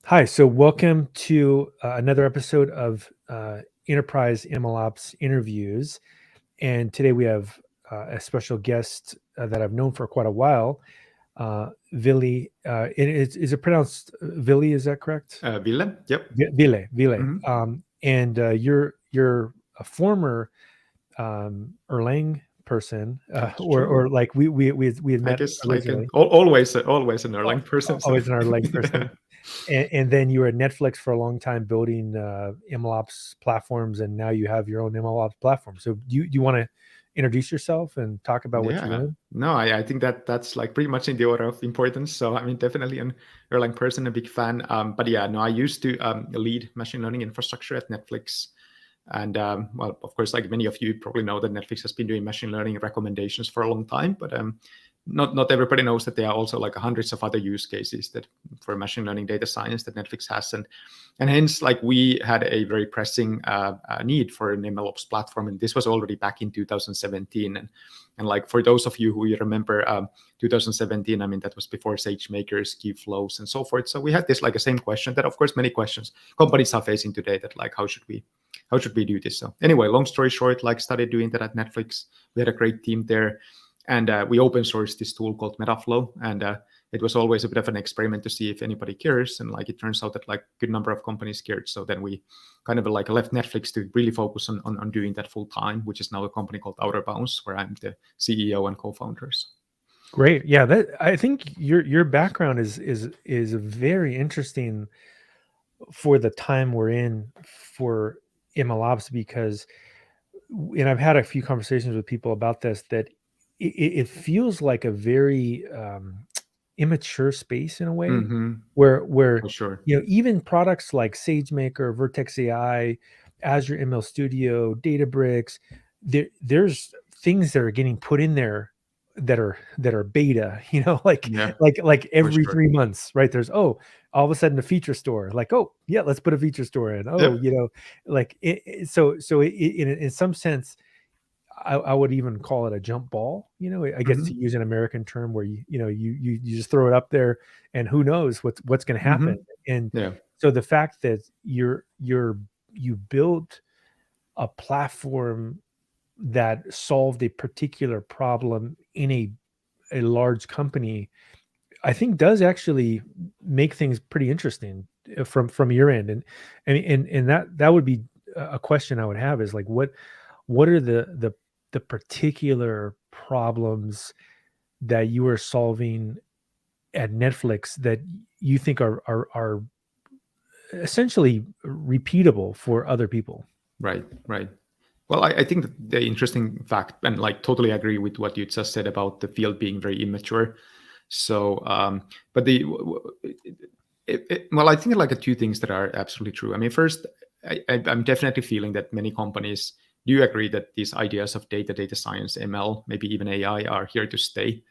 Hi, so welcome to another episode of Enterprise MLOps interviews. And today we have a special guest that I've known for quite a while, Ville. Is it pronounced Ville? Is that correct? Ville, yep. Ville. Mhm. And you're a former Erlang person, That's or true. like we had I met guess like originally. always an Erlang person. So Always an Erlang person. And then you were at Netflix for a long time building MLOps platforms, and now you have your own MLOps platform. So do you want to introduce yourself and talk about what you yeah, learned? no, I think that's like pretty much in the order of importance. So I mean, definitely an Erlang person, a big fan. But yeah, no, I used to lead machine learning infrastructure at Netflix. And well, of course, like many of you probably know that Netflix has been doing machine learning recommendations for a long time, but not everybody knows that there are also like hundreds of other use cases that for machine learning data science that Netflix has, and hence like we had a very pressing need for an MLOps platform, and this was already back in 2017, and like for those of you who you remember 2017, I mean that was before SageMaker, Kubeflows, and so forth. So we had this like a same question that of course many questions companies are facing today, that like how should we do this? So anyway, long story short, like started doing that at Netflix. We had a great team there, and we open sourced this tool called Metaflow, and it was always a bit of an experiment to see if anybody cares. And like it turns out that like a good number of companies cared. So then we kind of like left Netflix to really focus on doing that full time, which is now a company called Outer Bounds, where I'm the CEO and co-founders. Great, yeah. That I think your background is very interesting for the time we're in for MLOps, because, and I've had a few conversations with people about this, that it feels like a very immature space in a way, Mm-hmm. where For sure. even products like SageMaker, Vertex AI, Azure ML Studio, Databricks, there's things that are getting put in there that are beta, like Yeah, for every sure. 3 months, right? There's, all of a sudden, a feature store, like, oh yeah, let's put a feature store in. Yep. Like in some sense, I would even call it a jump ball. I guess, to Mm-hmm. use an American term, where you just throw it up there, and who knows what's going to Mm-hmm. happen. And Yeah. so the fact that you built a platform that solved a particular problem in a large company, I think does actually make things pretty interesting from your end. And that would be a question I would have, is like, what are the particular problems that you are solving at Netflix that you think are essentially repeatable for other people? Right. Right. Well, I think that the interesting fact, and like totally agree with what you just said about the field being very immature. So, but well, I think like two things that are absolutely true. I mean, first, I'm definitely feeling that many companies do agree that these ideas of data science, ML, maybe even AI are here to stay.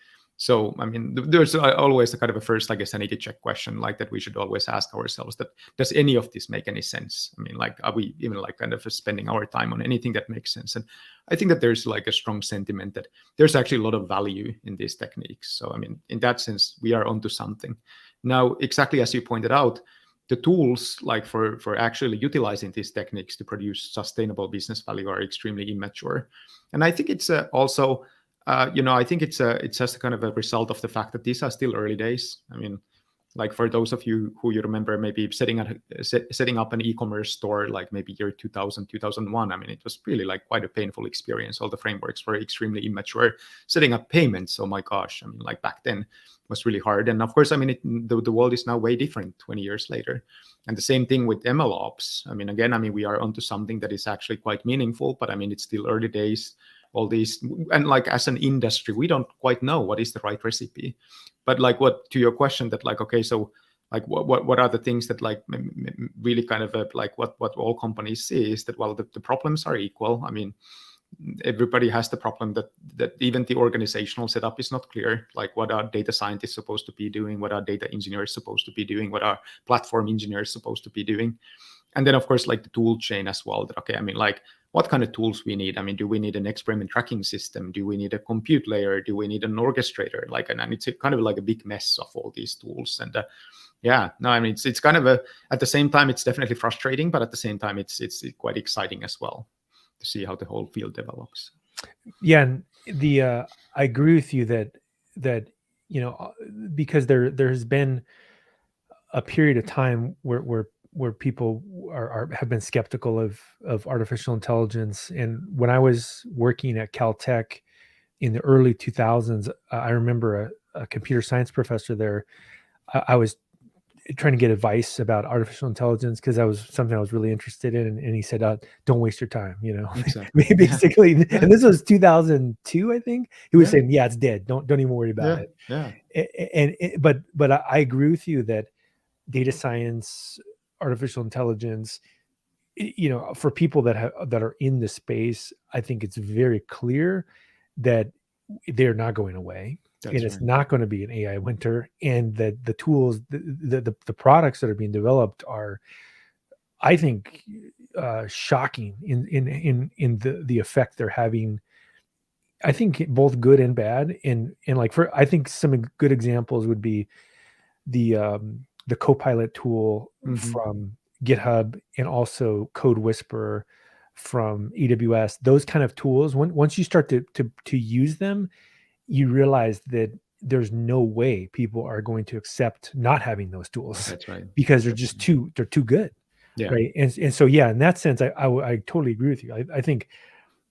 So, I mean, there's always a kind of a first, like a sanity check question, like that we should always ask ourselves, that does any of this make any sense? I mean, like, are we even like kind of spending our time on anything that makes sense? And I think that there's like a strong sentiment that there's actually a lot of value in these techniques. So, I mean, in that sense, we are onto something. Now, exactly as you pointed out, the tools like for actually utilizing these techniques to produce sustainable business value are extremely immature. And I think it's also I think it's just a kind of a result of the fact that these are still early days. I mean, like for those of you who you remember maybe setting up an e-commerce store like maybe year 2000, 2001, I mean, it was really like quite a painful experience. All the frameworks were extremely immature. Setting up payments, oh my gosh, I mean, like back then was really hard. And of course, I mean, the world is now way different 20 years later. And the same thing with MLOps. I mean, again, I mean, we are onto something that is actually quite meaningful, but I mean, it's still early days. All these, and like as an industry, we don't quite know what is the right recipe. But like, what to your question, that like, okay, so like what are the things that like really kind of like what all companies see is that, well, the problems are equal. I mean, everybody has the problem that even the organizational setup is not clear. Like, what are data scientists supposed to be doing? What are data engineers supposed to be doing? What are platform engineers supposed to be doing? And then of course, like the tool chain as well, that okay, I mean, like what kind of tools we need. I mean, do we need an experiment tracking system? Do we need a compute layer? Do we need an orchestrator? Like, and it's a kind of like a big mess of all these tools. And Yeah, no, I mean it's kind of at the same time it's definitely frustrating, but at the same time it's quite exciting as well to see how the whole field develops. Yeah, and I agree with you that because there has been a period of time where people have been skeptical of artificial intelligence. And when I was working at Caltech in the early 2000s, I remember a computer science professor there. I was trying to get advice about artificial intelligence because that was something I was really interested in. And he said, "Don't waste your time." Exactly. Basically. Yeah. And this was 2002, I think. He was Yeah. saying, "Yeah, it's dead. Don't even worry about Yeah. it." Yeah. But I agree with you that data science, artificial intelligence, for people that are in the space, I think it's very clear that they're not going away. And That's it's right. not going to be an AI winter, and that the tools, the products that are being developed are, I think, shocking in the effect they're having. I think both good and bad. And like, I think some good examples would be the Copilot tool Hmm. from GitHub, and also Code Whisperer from AWS. Those kind of tools, once you start to use them, you realize that there's no way people are going to accept not having those tools That's right. because Definitely. they're too good, Yeah. right? And so, yeah, in that sense, I totally agree with you. I think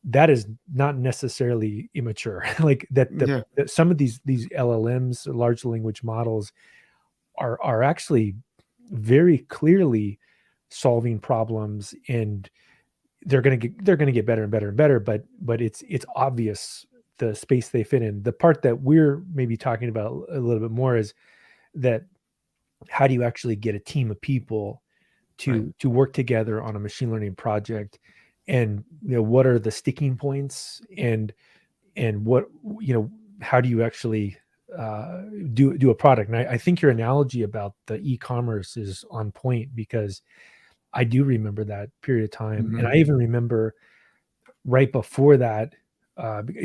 that is not necessarily immature. Like Yeah. that some of these LLMs, large language models, are actually very clearly solving problems, and they're going to get better and better and better. But it's obvious the space they fit in. The part that we're maybe talking about a little bit more is that, how do you actually get a team of people Right. to work together on a machine learning project? And what are the sticking points, and what, how do you actually do a product? And I think your analogy about the e-commerce is on point, because I do remember that period of time. And I Hmm. even remember right before that.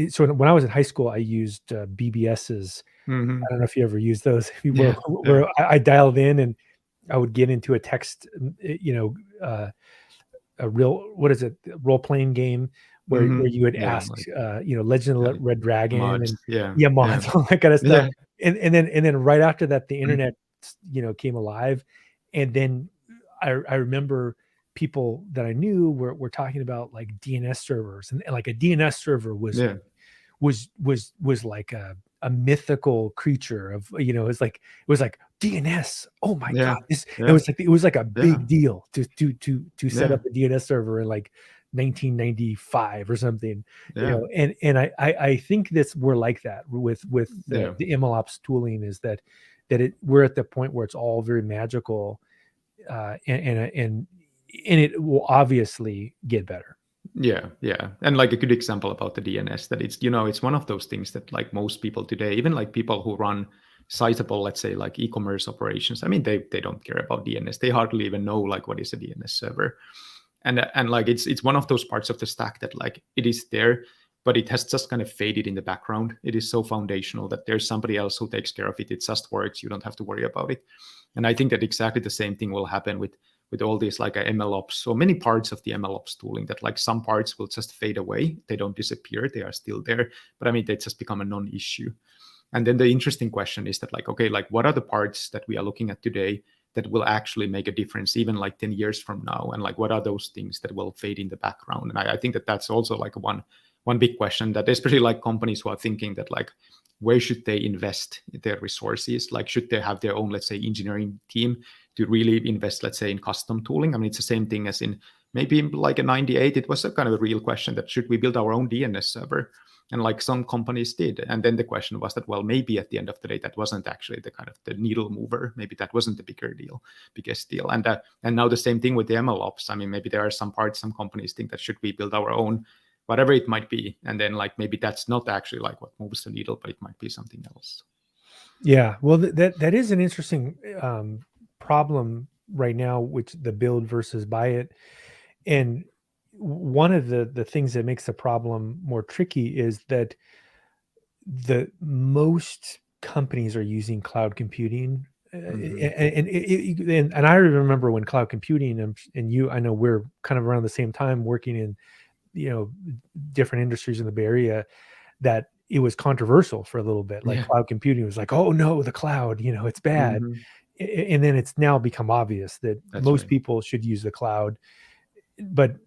So when I was in high school, I used BBSs. Hmm. I don't know if you ever used those. Yeah. Yeah. Where I dialed in, and I would get into a text, you know, uh, a real, what is it, role playing game where Hmm. you would Yeah. ask, Like Legend of yeah, the Red Dragon, mods. and Yeah. yeah, Yeah. mods, all that kind of stuff. Yeah. And then right after that, the Mhm. internet, came alive. And then I remember people that I knew were talking about like DNS servers, and like a DNS server Yeah. was like a mythical creature of, it was like DNS. Oh my God. Yeah. It Yeah. was like, a Yeah. big deal to set Yeah. up a DNS server in like 1995 or something, Yeah. and I think this we're like that with Yeah. the MLOps tooling, is we're at the point where it's all very magical, and it will obviously get better. Yeah, yeah. And like a good example about the DNS, that it's one of those things that like most people today, even like people who run sizable, let's say like e-commerce operations, I mean, they don't care about DNS. They hardly even know like what is a DNS server. And like it's one of those parts of the stack that like it is there, but it has just kind of faded in the background. It is so foundational that there's somebody else who takes care of it. It just works. You don't have to worry about it. And I think that exactly the same thing will happen with all these like MLOps. So many parts of the MLOps tooling that like some parts will just fade away. They don't disappear. They are still there. But I mean, they just become a non-issue. And then the interesting question is that like, okay, like what are the parts that we are looking at today that will actually make a difference even like 10 years from now? And like, what are those things that will fade in the background? And I think that that's also like one big question, that especially like companies who are thinking that like, where should they invest their resources? Like, should they have their own, let's say, engineering team to really invest, let's say, in custom tooling? I mean, it's the same thing as in maybe like a 98, it was a kind of a real question that should we build our own DNS server? And like some companies did. And then the question was that, well, maybe at the end of the day, that wasn't actually the kind of the needle mover. Maybe that wasn't the biggest deal. And now the same thing with the MLOps. I mean, maybe there are some parts, some companies think that should we build our own, whatever it might be. And then like maybe that's not actually like what moves the needle, but it might be something else. Yeah, well, that is an interesting problem right now, which the build versus buy it. And one of the things that makes the problem more tricky is that the most companies are using cloud computing, And I remember when cloud computing and you, I know we're kind of around the same time working in, different industries in the Bay Area, that it was controversial for a little bit. Like Yeah. cloud computing was like, oh no, the cloud, it's bad. Mhm. And then it's now become obvious that That's most right. people should use the cloud. But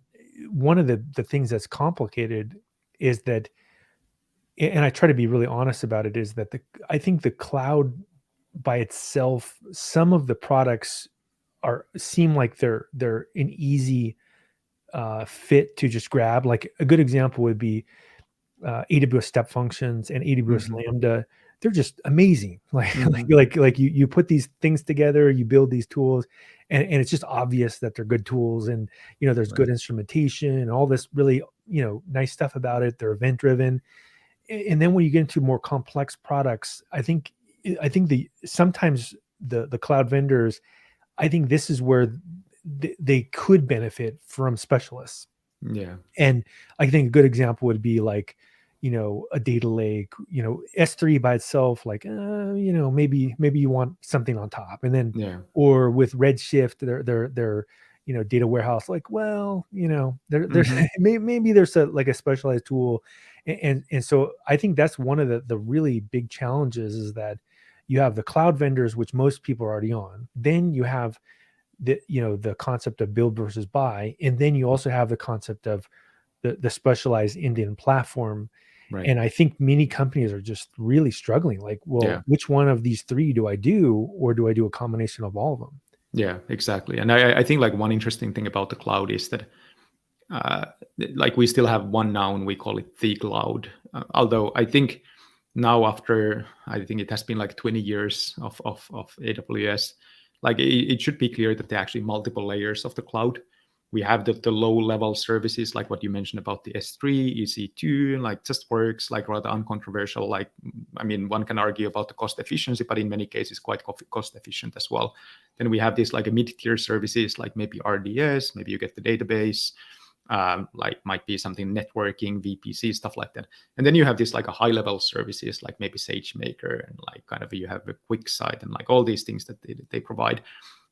one of the things that's complicated is that, and I try to be really honest about it, is that I think the cloud by itself, some of the products seem like they're an easy fit to just grab. Like a good example would be AWS Step Functions and AWS Mhm. Lambda. They're just amazing. Like Mhm. like you put these things together, you build these tools, and it's just obvious that they're good tools. And there's Right. good instrumentation and all this really nice stuff about it. They're event driven. And then when you get into more complex products, I think the sometimes the cloud vendors, I think this is where they could benefit from specialists. Yeah. And I think a good example would be like, a data lake, S3 by itself, like, maybe you want something on top. And then, Yeah. or with Redshift, their data warehouse, like, well, there's Mhm. maybe there's like a specialized tool. And so I think that's one of the really big challenges, is that you have the cloud vendors, which most people are already on. Then you have the concept of build versus buy, and then you also have the concept of the specialized Indian platform. Right. And I think many companies are just really struggling, like, well, Yeah. which one of these three do I do, or do I do a combination of all of them? Yeah, exactly. And I think like one interesting thing about the cloud is that uh, like we still have one noun, we call it the cloud. Although I think now after, I think it has been like 20 years of AWS, like it should be clear that there are actually multiple layers of the cloud. We have the low level services, like what you mentioned about the S3, EC2, like just works, like rather uncontroversial. Like, I mean, one can argue about the cost efficiency, but in many cases, quite cost efficient as well. Then we have this like a mid-tier services, like maybe RDS, maybe you get the database, like might be something networking, VPC, stuff like that. And then you have this like a high level services, like maybe SageMaker, and like kind of you have a quick site and like all these things that they provide.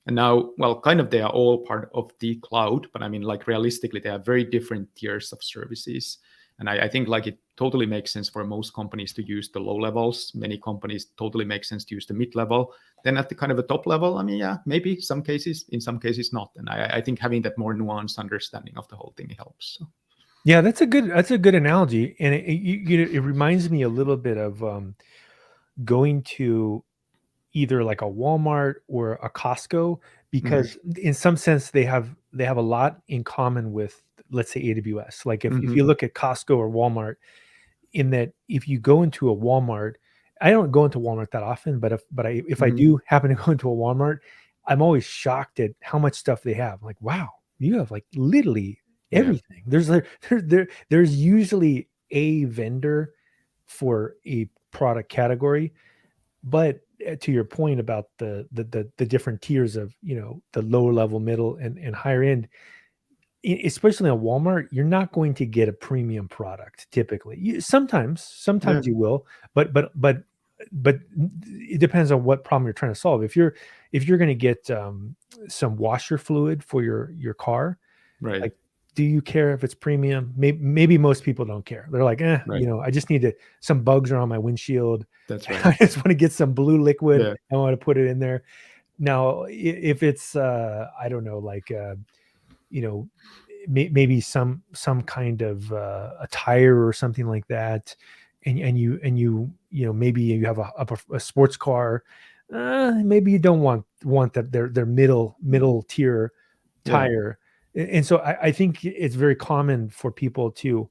And now, well, kind of they are all part of the cloud, but I mean, like realistically, they are very different tiers of services. And I think like it totally makes sense for most companies to use the low levels. Many companies totally make sense to use the mid level. Then at the kind of a top level, I mean, yeah, maybe some cases, in some cases not. And I think having that more nuanced understanding of the whole thing helps. So. Yeah, that's a good analogy, and it reminds me a little bit of going to either like a Walmart or a Costco, Mm-hmm. because in some sense they have a lot in common with, let's say, AWS. Like if Mm-hmm. you look at Costco or Walmart, in that if you go into a Walmart, I don't go into Walmart that often, but if I Mm-hmm. do happen to go into a Walmart, I'm always shocked at how much stuff they have. Like, wow, you have like literally Yeah. everything. There's usually a vendor for a product category. But to your point about the different tiers of, the lower level, middle, and higher end, especially on Walmart, you're not going to get a premium product typically. Sometimes Yeah. you will, but it depends on what problem you're trying to solve. If you're going to get some washer fluid for your car, Right. like, do you care if it's premium? Maybe most people don't care. They're like, Right. I just need some bugs are on my windshield. That's right. I just want to get some blue liquid. Yeah. I want to put it in there. Now, if it's I don't know, like you know, maybe some kind of a tire or something like that, and maybe you have a sports car. Maybe you don't want that their middle tier Yeah. tire. And so I think it's very common for people to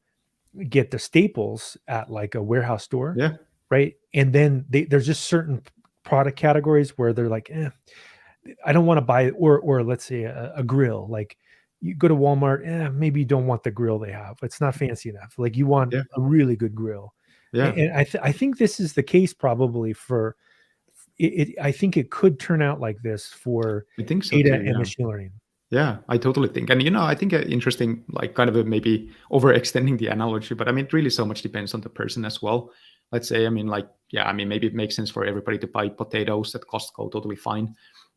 get the staples at like a warehouse store, Yeah. right? And then there's just certain product categories where they're like, I don't want to buy, or let's say a grill. Like you go to Walmart, maybe you don't want the grill they have. It's not fancy enough. Like you want Yeah. a really good grill. Yeah. And I think this is the case probably for it. I think it could turn out like this for I think so data too. and Yeah. machine learning. Yeah, I totally think. And, I think interesting, like kind of maybe overextending the analogy, but I mean, it really so much depends on the person as well. let's say, I mean, like, yeah, I mean, maybe it makes sense for everybody to buy potatoes at Costco, totally fine.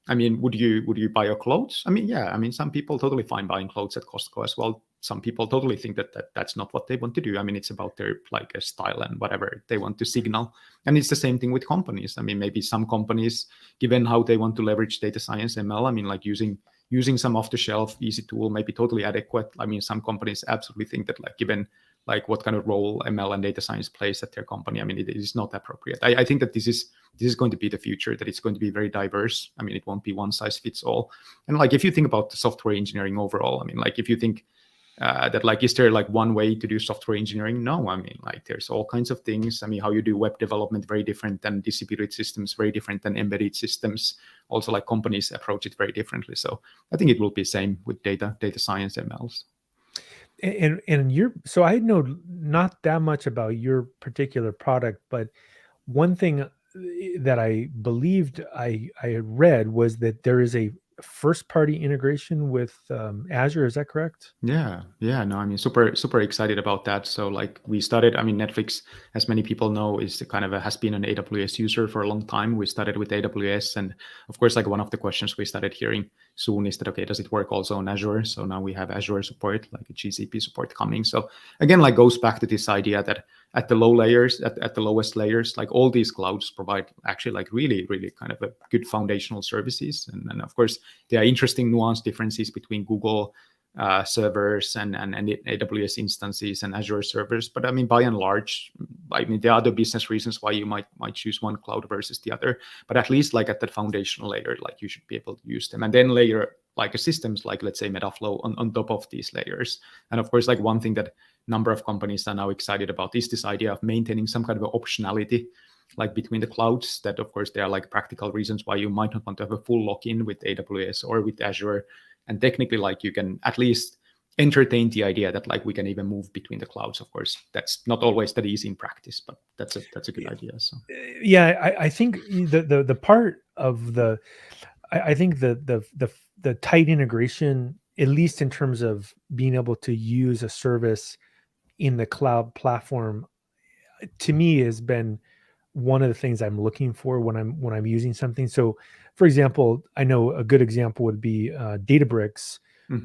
I mean, would you buy your clothes? I mean, yeah, I mean, some people totally fine buying clothes at Costco as well. Some people totally think that's not what they want to do. I mean, it's about their like a style and whatever they want to signal. And it's the same thing with companies. I mean, maybe some companies, given how they want to leverage data science ML, I mean, like using some off-the-shelf easy tool may be totally adequate. I mean, some companies absolutely think that like given like what kind of role ML and data science plays at their company, I mean, it is not appropriate. I think that this is going to be the future, that it's going to be very diverse. I mean, it won't be one size fits all. And like, if you think about the software engineering overall, I mean, like if you think that like, is there like one way to do software engineering? No, I mean, like there's all kinds of things. I mean, how you do web development, very different than distributed systems, very different than embedded systems. Also, like companies approach it very differently. So I think it will be same with data science MLs. And you're, so I know not that much about your particular product, but one thing that I believed I had read was that there is a first party integration with Azure. Is that correct? Yeah, no, I mean, super excited about that. So like we started, I mean, Netflix, as many people know, is kind of has been an AWS user for a long time. We started with AWS, and of course, like one of the questions we started hearing soon is that, okay, does it work also on Azure? So now we have Azure support, like a GCP support coming. So again, like goes back to this idea that at the low layers, at the lowest layers, like all these clouds provide actually like really kind of a good foundational services. And of course, there are interesting nuanced differences between Google servers and AWS instances and Azure servers. But I mean, by and large, I mean, there are other business reasons why you might choose one cloud versus the other. But at least like at that foundational layer, like you should be able to use them. And then layer like a systems like, let's say, Metaflow on top of these layers. And of course, like one thing that number of companies are now excited about is this idea of maintaining some kind of optionality like between the clouds. That of course there are like practical reasons why you might not want to have a full lock-in with AWS or with Azure. And technically, like you can at least entertain the idea that like we can even move between the clouds. Of course, that's not always that easy in practice, but that's a good idea. So yeah, I think the part of the I think the tight integration, at least in terms of being able to use a service in the cloud platform, to me has been one of the things I'm looking for when I'm using something. So, for example, I know a good example would be Databricks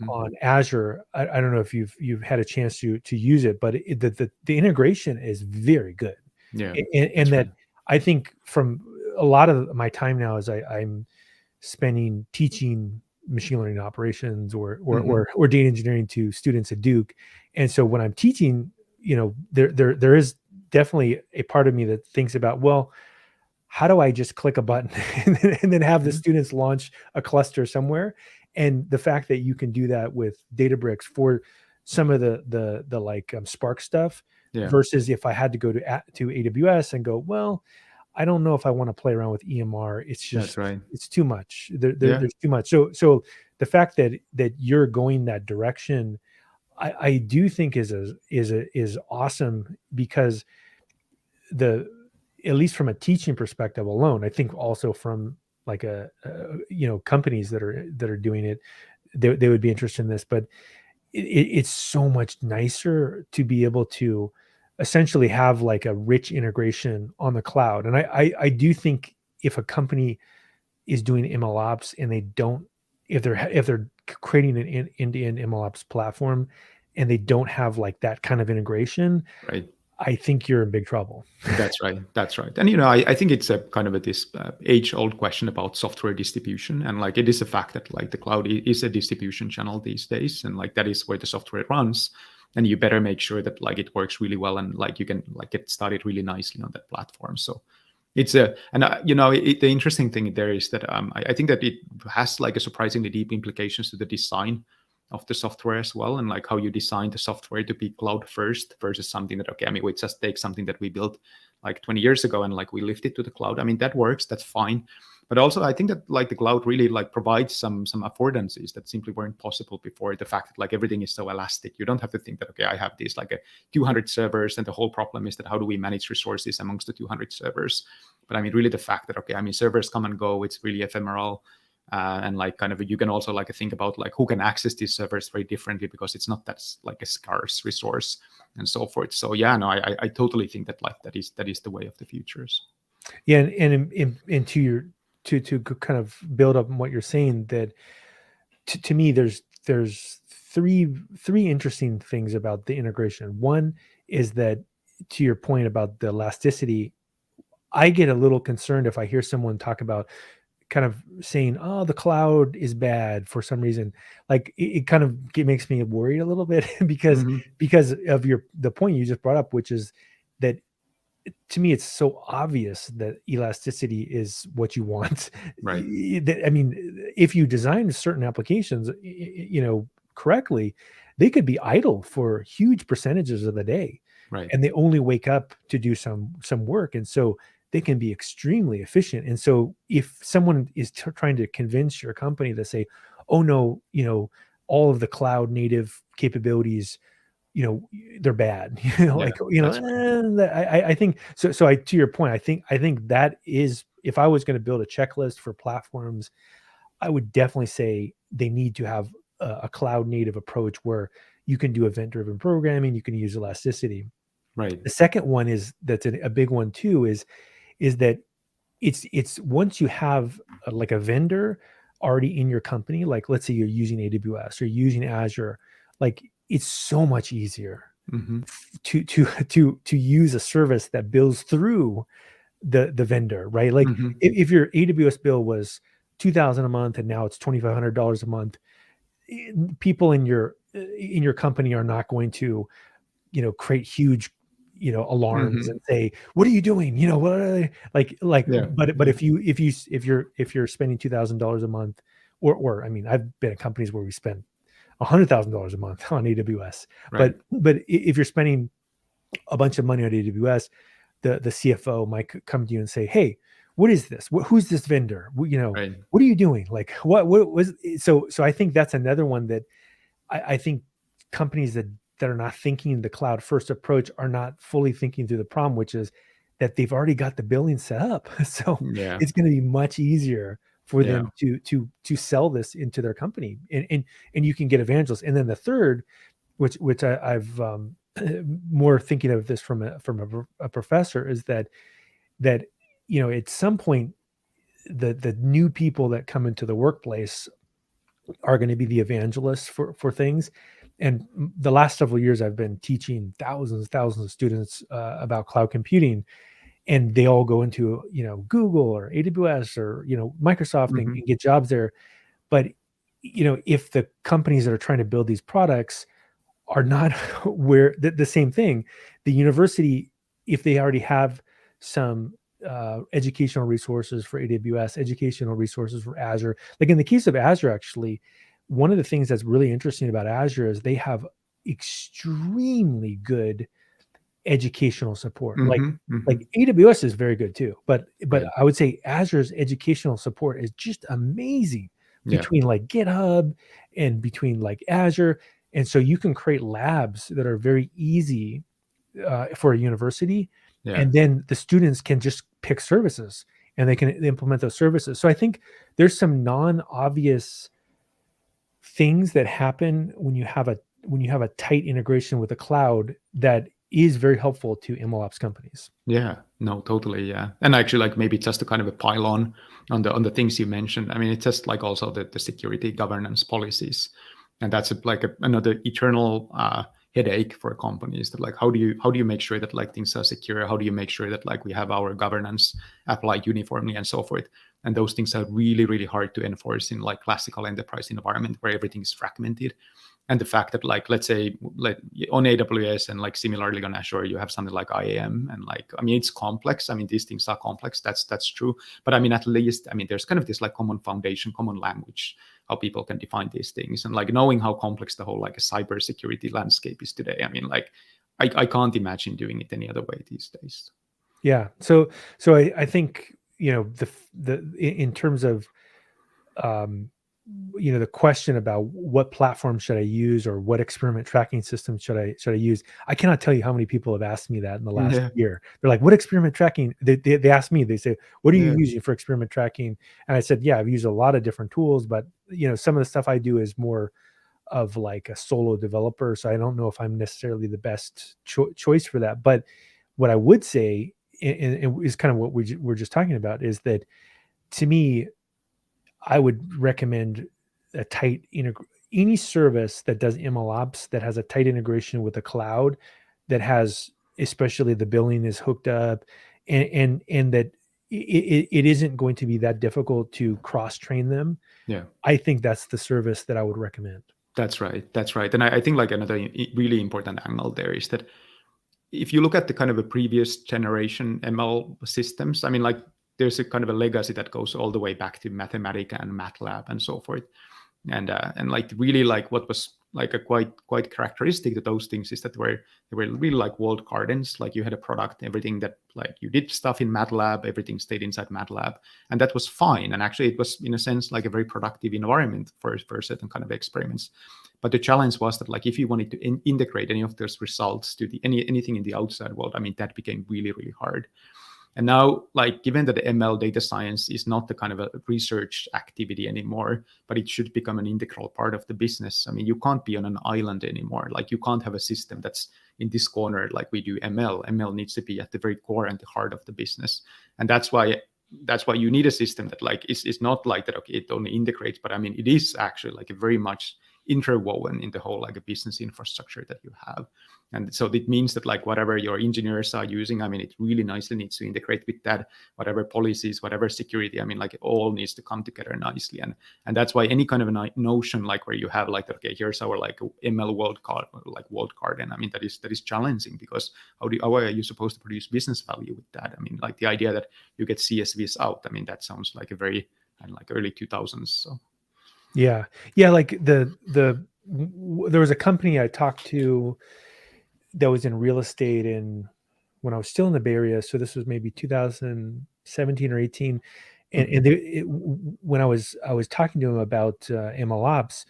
on Azure. I don't know if you've had a chance to use it, but the integration is very good. Yeah, and that right. I think from a lot of my time now is I'm spending teaching machine learning operations or data engineering to students at Duke, and so when I'm teaching, you know, there is definitely a part of me that thinks about, well, how do I just click a button and then have the students launch a cluster somewhere? And the fact that you can do that with Databricks for some of the like Spark stuff, versus if I had to go to AWS and go, well, I don't know if I want to play around with EMR. It's just, it's too much. There's too much. So the fact that you're going that direction, I do think is awesome, because at least from a teaching perspective alone, I think also from like companies that are doing it, they would be interested in this. But it's so much nicer to be able to essentially have like a rich integration on the cloud. And I do think if a company is doing MLOps and if they're creating an end-to-end MLOps platform and they don't have like that kind of integration, right, I think you're in big trouble. That's right. And, you know, I think it's a kind of this age-old question about software distribution. And like, it is a fact that like the cloud is a distribution channel these days. And like, that is where the software runs. And you better make sure that like it works really well and like you can like get started really nicely on that platform. So it's the interesting thing there is that I think that it has like a surprisingly deep implications to the design of the software as well, and like how you design the software to be cloud first versus something that, okay, I mean, we just take something that we built like 20 years ago and like we lift it to the cloud. I mean, that works, that's fine. But also I think that like the cloud really like provides some affordances that simply weren't possible before. The fact that like everything is so elastic, you don't have to think that, okay, I have these like 200 servers and the whole problem is that how do we manage resources amongst the 200 servers? But I mean, really the fact that, okay, I mean, servers come and go, it's really ephemeral. and like kind of you can also like think about like who can access these servers very differently, because it's not that like a scarce resource and so forth. So yeah, no, I totally think that like that is the way of the futures. Yeah, and to kind of build up on what you're saying, that to me there's three interesting things about the integration. One is that, to your point about the elasticity, I get a little concerned if I hear someone talk about kind of saying, "Oh, the cloud is bad for some reason." Like it kind of makes me worried a little bit because Mm-hmm. of the point you just brought up, which is that to me it's so obvious that elasticity is what you want. Right. I mean, if you design certain applications, correctly, they could be idle for huge percentages of the day, Right. and they only wake up to do some work, and so they can be extremely efficient. And so if someone is trying to convince your company to say, oh no, all of the cloud native capabilities, they're bad, Yeah, like, that's right. I think so. So to your point, I think that is, if I was going to build a checklist for platforms, I would definitely say they need to have a cloud native approach where you can do event driven programming, you can use elasticity. Right. The second one is, that's a big one too, is that it's once you have like a vendor already in your company, like let's say you're using AWS or using Azure, like it's so much easier Mm-hmm. to use a service that bills through the vendor, right? Like Mm-hmm. if your AWS bill was 2,000 a month and now it's $2,500 a month, people in your company are not going to create huge alarms Mm-hmm. and say, what are you doing, what are they? Like Yeah. but Yeah. if you're spending $2,000 a month, or I mean, I've been at companies where we spend $100,000 a month on AWS, Right. but if you're spending a bunch of money on AWS, the CFO might come to you and say, hey, what is this? Who's this vendor? Right. What are you doing? Like what was, so I think that's another one that I think companies that are not thinking the cloud first approach are not fully thinking through the problem, which is that they've already got the billing set up. So Yeah. it's going to be much easier for Yeah. them to sell this into their company, and you can get evangelists. And then the third, which I've more thinking of this from a professor, is that at some point the new people that come into the workplace are going to be the evangelists for things. And the last several years, I've been teaching thousands of students about cloud computing, and they all go into Google or AWS or Microsoft, Mm-hmm. and get jobs there. But if the companies that are trying to build these products are not where the same thing, the university, if they already have some educational resources for AWS, educational resources for Azure, like in the case of Azure, actually, one of the things that's really interesting about Azure is they have extremely good educational support. Like Mm-hmm. Mm-hmm. like AWS is very good too, but Right. I would say Azure's educational support is just amazing, Yeah. between like GitHub and between like Azure. And so you can create labs that are very easy for a university, Yeah. and then the students can just pick services and they can implement those services. So I think there's some non-obvious things that happen when you have a tight integration with the cloud that is very helpful to MLOps companies. Yeah, no, totally, yeah. And actually, like maybe just to kind of a pile on the things you mentioned. I mean, it's just like also the security governance policies, and that's another eternal headache for companies. That like how do you make sure that like things are secure? How do you make sure that like we have our governance applied uniformly and so forth? And those things are really hard to enforce in like classical enterprise environment where everything is fragmented. And the fact that like let's say like on AWS and like similarly on Azure you have something like IAM, and like I mean it's complex. I mean these things are complex, that's true, but I mean at least I mean there's kind of this like common foundation, common language, how people can define these things. And like knowing how complex the whole like a cybersecurity landscape is today, I mean like I can't imagine doing it any other way these days. Yeah. So I think, the in terms of the question about what platform should I use or what experiment tracking system should I use. I cannot tell you how many people have asked me that in the last Yeah. year. They're like, what experiment tracking? They ask me, they say, what are you Yeah. using for experiment tracking? And I said, yeah, I've used a lot of different tools, but some of the stuff I do is more of like a solo developer. So I don't know if I'm necessarily the best choice for that. But what I would say, and is kind of what we're just talking about, is that to me, I would recommend a tight any service that does MLOps that has a tight integration with the cloud, that has, especially the billing is hooked up, and that it isn't going to be that difficult to cross train them. Yeah. I think that's the service that I would recommend. That's right. That's right. And I think like another really important angle there is that if you look at the kind of a previous generation ML systems, I mean, like there's a kind of a legacy that goes all the way back to Mathematica and MATLAB and so forth. And like really like what was like a quite characteristic to those things is that they were really like walled gardens. Like you had a product, everything that like you did stuff in MATLAB, everything stayed inside MATLAB, and that was fine. And actually, it was in a sense like a very productive environment for certain kind of experiments. But the challenge was that like if you wanted to integrate any of those results to anything in the outside world, I mean that became really really hard. And now, like, given that the ML data science is not the kind of a research activity anymore, but it should become an integral part of the business. I mean, you can't be on an island anymore. Like, you can't have a system that's in this corner like we do ML. ML needs to be at the very core and the heart of the business. And that's why you need a system that like is not like that, okay, it only integrates, but I mean, it is actually like a very much interwoven in the whole like a business infrastructure that you have. And so it means that like whatever your engineers are using, I mean, it really nicely needs to integrate with that, whatever policies, whatever security, I mean, like it all needs to come together nicely. And that's why any kind of a notion like where you have like, okay, here's our like ML walled garden. I mean, that is challenging, because how are you supposed to produce business value with that? I mean, like the idea that you get CSVs out, I mean, that sounds like a very like early 2000s. So Yeah. Like there was a company I talked to that was in real estate when I was still in the Bay Area. So this was maybe 2017 or 18. And when I was talking to them about MLOps,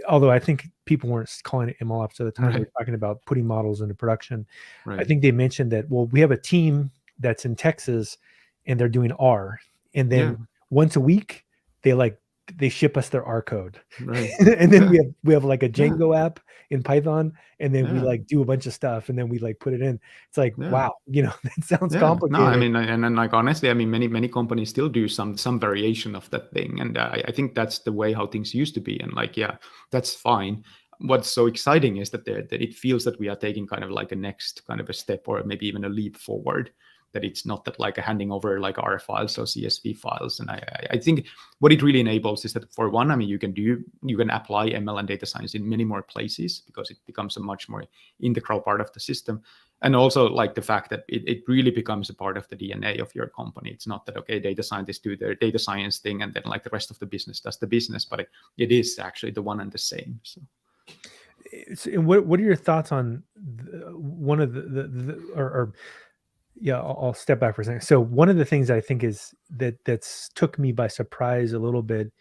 although I think people weren't calling it MLOps at the time, right. they were talking about putting models into production. Right. I think they mentioned that, well, we have a team that's in Texas and they're doing R. And then once a week, they ship us their R code. Right. And then we have like a Django app in Python, and then we Yeah. like do a bunch of stuff, and then we like put it in. It's like, Yeah. wow, that sounds No, complicated. I mean, and like honestly, I mean, many companies still do some variation of that thing, and I think that's the way how things used to be. And like, yeah, that's fine. What's so exciting is that it feels that we are taking kind of like a next kind of a step, or maybe even a leap forward. That it's not that like a handing over like R files or CSV files. And I think what it really enables is that, for one, I mean, you can apply ML and data science in many more places, because it becomes a much more integral part of the system. And also like the fact that it really becomes a part of the DNA of your company. It's not that, okay, data scientists do their data science thing and then like the rest of the business does the business, but it is actually the one and the same. So. And what are your thoughts on one of yeah, I'll step back for a second. So one of the things I think is that's took me by surprise a little bit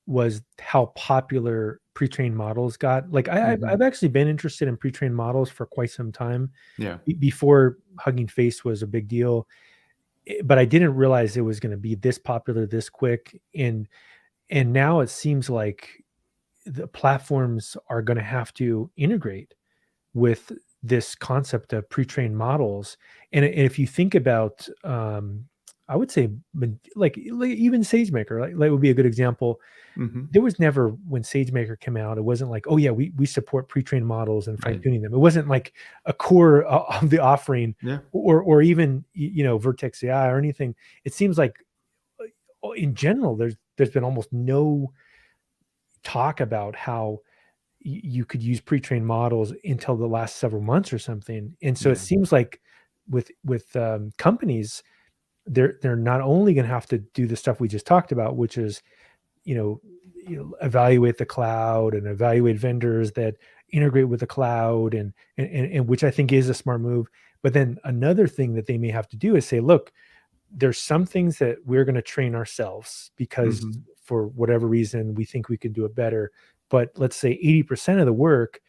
was how popular pre-trained models got. Like I've actually been interested in pre-trained models for quite some time. Yeah. Before Hugging Face was a big deal, but I didn't realize it was going to be this popular this quick. And now it seems like the platforms are going to have to integrate with this concept of pre-trained models. And if you think about, I would say like even SageMaker, like would be a good example. There was never, when SageMaker came out, it wasn't like, oh yeah, we support pre-trained models and fine tuning them. It wasn't like a core of the offering, or even Vertex AI or anything. It seems like in general, there's been almost no talk about how you could use pre-trained models until the last several months or something. And so it seems like with companies, they're not only going to have to do the stuff we just talked about, which is, evaluate the cloud and evaluate vendors that integrate with the cloud, and which I think is a smart move. But then another thing that they may have to do is say, look, there's some things that we're going to train ourselves, because for whatever reason, we think we can do it better. But let's say 80% of the work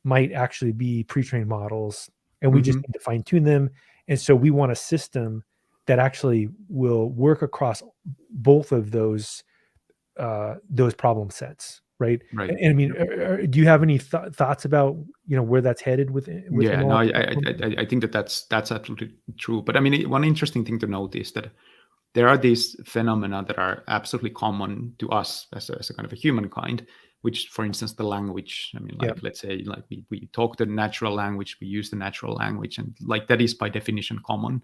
might actually be pre-trained models, and we just need to fine tune them. And so we want a system that actually will work across both of those problem sets, right? Right. And I mean, do you have any thoughts about where that's headed with Yeah, no, ML? I think that's absolutely true. But I mean, one interesting thing to note is that there are these phenomena that are absolutely common to us as a kind of a humankind, which, for instance, the language. I mean, like, let's say, like we talk the natural language, we use the natural language, and like that is by definition common.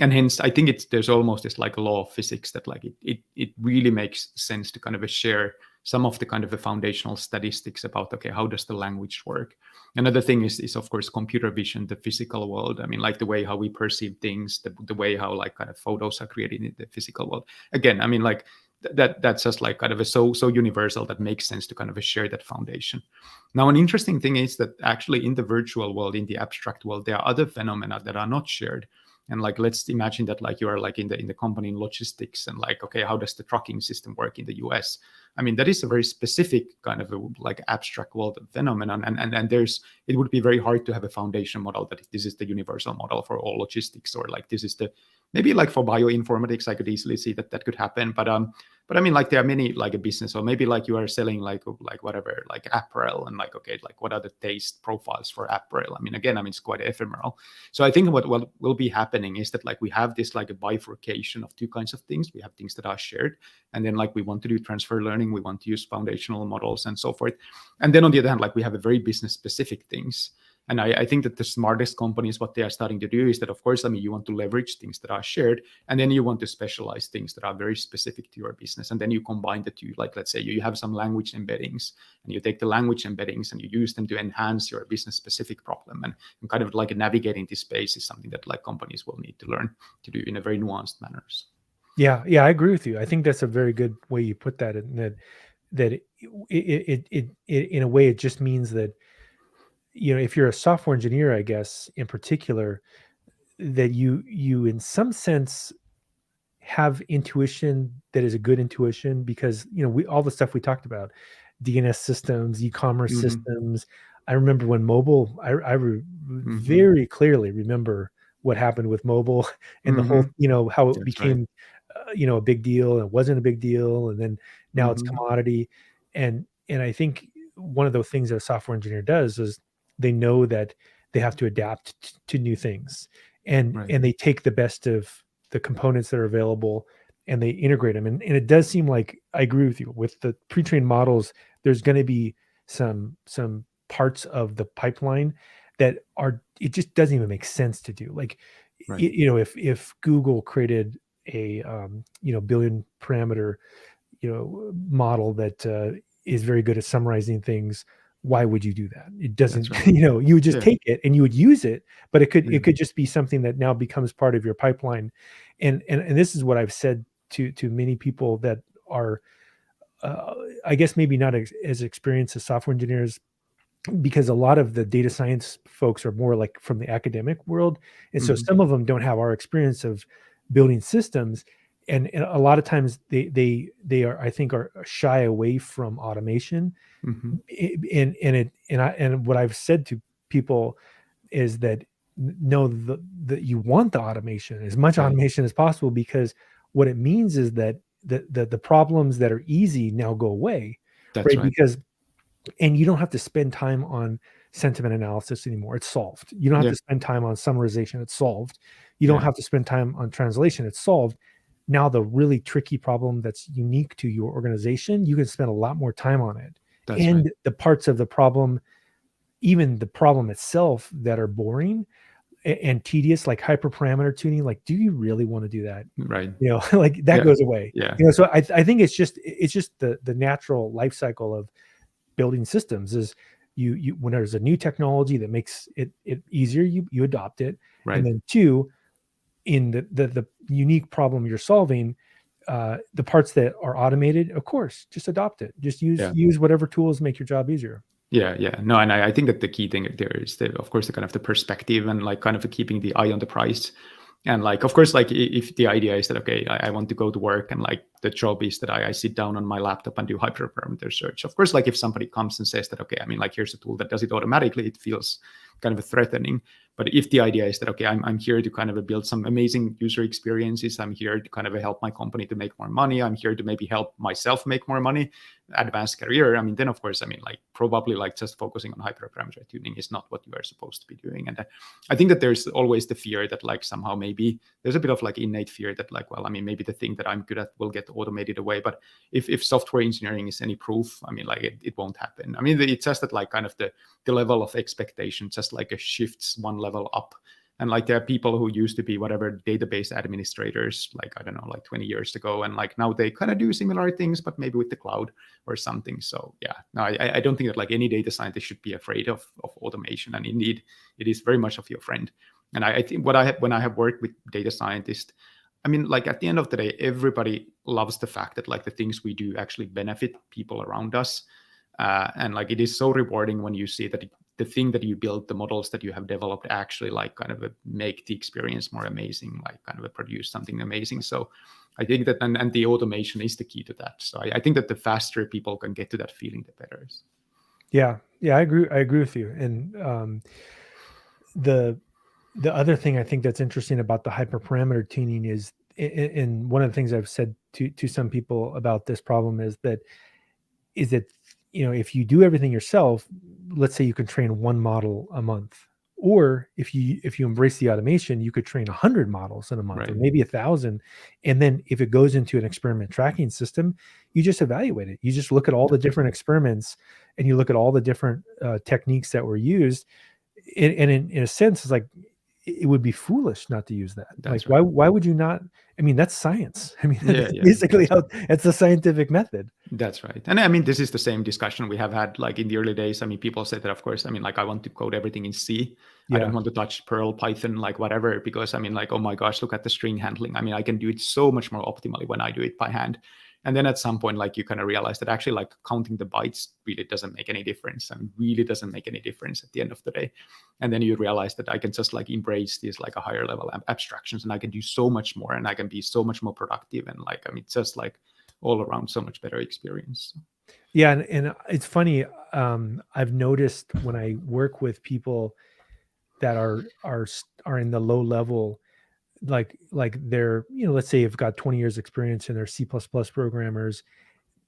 And hence, I think there's almost this like a law of physics that like it really makes sense to kind of share some of the kind of the foundational statistics about, okay, how does the language work? Another thing is of course computer vision, the physical world. I mean, like the way how we perceive things, the way how like kind of photos are created in the physical world. Again, I mean, like that's just like kind of a so universal that makes sense to kind of share that foundation. Now, an interesting thing is that actually in the virtual world, in the abstract world, there are other phenomena that are not shared. And like, let's imagine that like you are like in the company in logistics, and like, okay, how does the trucking system work in the US? I mean, that is a very specific kind of a, like abstract world phenomenon. And it would be very hard to have a foundation model that this is the universal model for all logistics, or like this is the, maybe like for bioinformatics, I could easily see that could happen. But I mean, like there are many like a business, or maybe like you are selling like whatever, like apparel, and like, okay, like what are the taste profiles for apparel? I mean, again, I mean, it's quite ephemeral. So I think what will be happening is that like we have this like a bifurcation of two kinds of things. We have things that are shared, and then like we want to do transfer learning, we want to use foundational models and so forth. And then on the other hand, like we have a very business specific things. And I think that the smartest companies, what they are starting to do is that, of course, I mean, you want to leverage things that are shared, and then you want to specialize things that are very specific to your business. And then you combine the two, like, let's say you have some language embeddings, and you take the language embeddings and you use them to enhance your business specific problem. And kind of like navigating this space is something that like companies will need to learn to do in a very nuanced manner. Yeah, I agree with you. I think that's a very good way you put that. And that it in a way, it just means that, if you're a software engineer, I guess in particular, that you in some sense have intuition that is a good intuition, because we all the stuff we talked about, DNS systems, e-commerce systems. I remember when mobile, very clearly remember what happened with mobile and the whole, how it That's became a big deal, and it wasn't a big deal, and then now it's commodity. And I think one of the things that a software engineer does is they know that they have to adapt to new things, and they take the best of the components that are available and they integrate them. And it does seem like, I agree with you, with the pre-trained models, there's going to be some parts of the pipeline that it just doesn't even make sense to do. Like, if Google created a billion parameter model that is very good at summarizing things, why would you do that? It doesn't. You would just take it and you would use it, but it could just be something that now becomes part of your pipeline. And this is what I've said to many people that are I guess maybe not as experienced as software engineers, because a lot of the data science folks are more like from the academic world. And so some of them don't have our experience of building systems. And a lot of times they are, I think, are shy away from automation. And what I've said to people is that no, that you want the automation, as much automation as possible, because what it means is that the problems that are easy now go away. That's right. Because, and you don't have to spend time on sentiment analysis anymore. It's solved. You don't have to spend time on summarization. It's solved. You don't have to spend time on translation. It's solved. Now, the really tricky problem that's unique to your organization, you can spend a lot more time on it. The parts of the problem, even the problem itself, that are boring and tedious, like hyperparameter tuning, like, do you really want to do that? Right. Like that goes away. Yeah. So I think it's just the natural life cycle of building systems is you when there's a new technology that makes it easier, you adopt it. And then two, in the unique problem you're solving, the parts that are automated, of course, just adopt it. Just use whatever tools make your job easier. No, and I think that the key thing there is of course, the kind of the perspective and like kind of keeping the eye on the price. And like, of course, like if the idea is that, okay, I want to go to work and like the job is that I sit down on my laptop and do hyperparameter search. Of course, like if somebody comes and says that, okay, I mean, like here's a tool that does it automatically, it feels kind of threatening. But if the idea is that, okay, I'm here to kind of build some amazing user experiences, I'm here to kind of help my company to make more money, I'm here to maybe help myself make more money, advance career, I mean, then of course, I mean, like probably like just focusing on hyperparameter tuning is not what you are supposed to be doing. And I think that there's always the fear that like somehow maybe there's a bit of like innate fear that like, well, I mean, maybe the thing that I'm good at will get automated away. But if software engineering is any proof, I mean, like it won't happen. I mean, it's just that like kind of the level of expectation just like a shifts one level up. And like there are people who used to be whatever database administrators, like, I don't know, like 20 years ago. And like now they kind of do similar things, but maybe with the cloud or something. So yeah, no, I don't think that like any data scientist should be afraid of automation. And indeed, it is very much of your friend. And I think when I have worked with data scientists, I mean, like at the end of the day, everybody loves the fact that like the things we do actually benefit people around us. And like it is so rewarding when you see that the thing that you build, the models that you have developed actually like kind of make the experience more amazing, like kind of produce something amazing. So I think that, and the automation is the key to that. So I think that the faster people can get to that feeling, the better. Yeah, I agree with you. And the other thing I think that's interesting about the hyperparameter tuning is, and one of the things I've said to some people about this problem is that if you do everything yourself, let's say you can train one model a month, or if you embrace the automation, you could train 100 models in a month, Right. or maybe 1,000. And then if it goes into an experiment tracking system, you just evaluate it. You just look at all the different experiments, and you look at all the different techniques that were used. And in a sense, it's like it would be foolish not to use that. That's like, right. why would you not? I mean, that's science. I mean, that's Yeah, basically how it's a scientific method. That's right. And I mean, this is the same discussion we have had like in the early days. I mean, people said that, of course, I mean, like I want to code everything in C. I Yeah. don't want to touch Perl, Python, like whatever, because I mean, like, oh my gosh, look at the string handling. I mean, I can do it so much more optimally when I do it by hand. And then at some point, like you kind of realize that actually like counting the bytes really doesn't make any difference, and really doesn't make any difference at the end of the day. And then you realize that I can just like embrace these like a higher level abstractions, and I can do so much more, and I can be so much more productive. And like, I mean, it's just like all around so much better experience. Yeah. And it's funny. I've noticed when I work with people that are in the low level, like they're, let's say you've got 20 years experience and they're C++ programmers.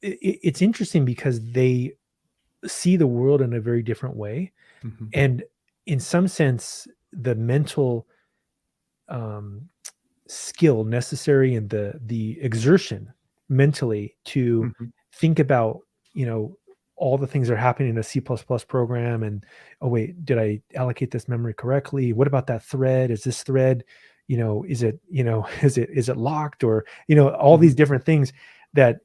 It's interesting because they see the world in a very different way. Mm-hmm. And in some sense, the mental skill necessary and the exertion mentally to Mm-hmm. think about, all the things that are happening in a C++ program, and, oh wait, did I allocate this memory correctly? What about that thread? Is this thread, is it, is it locked, or, all these different things that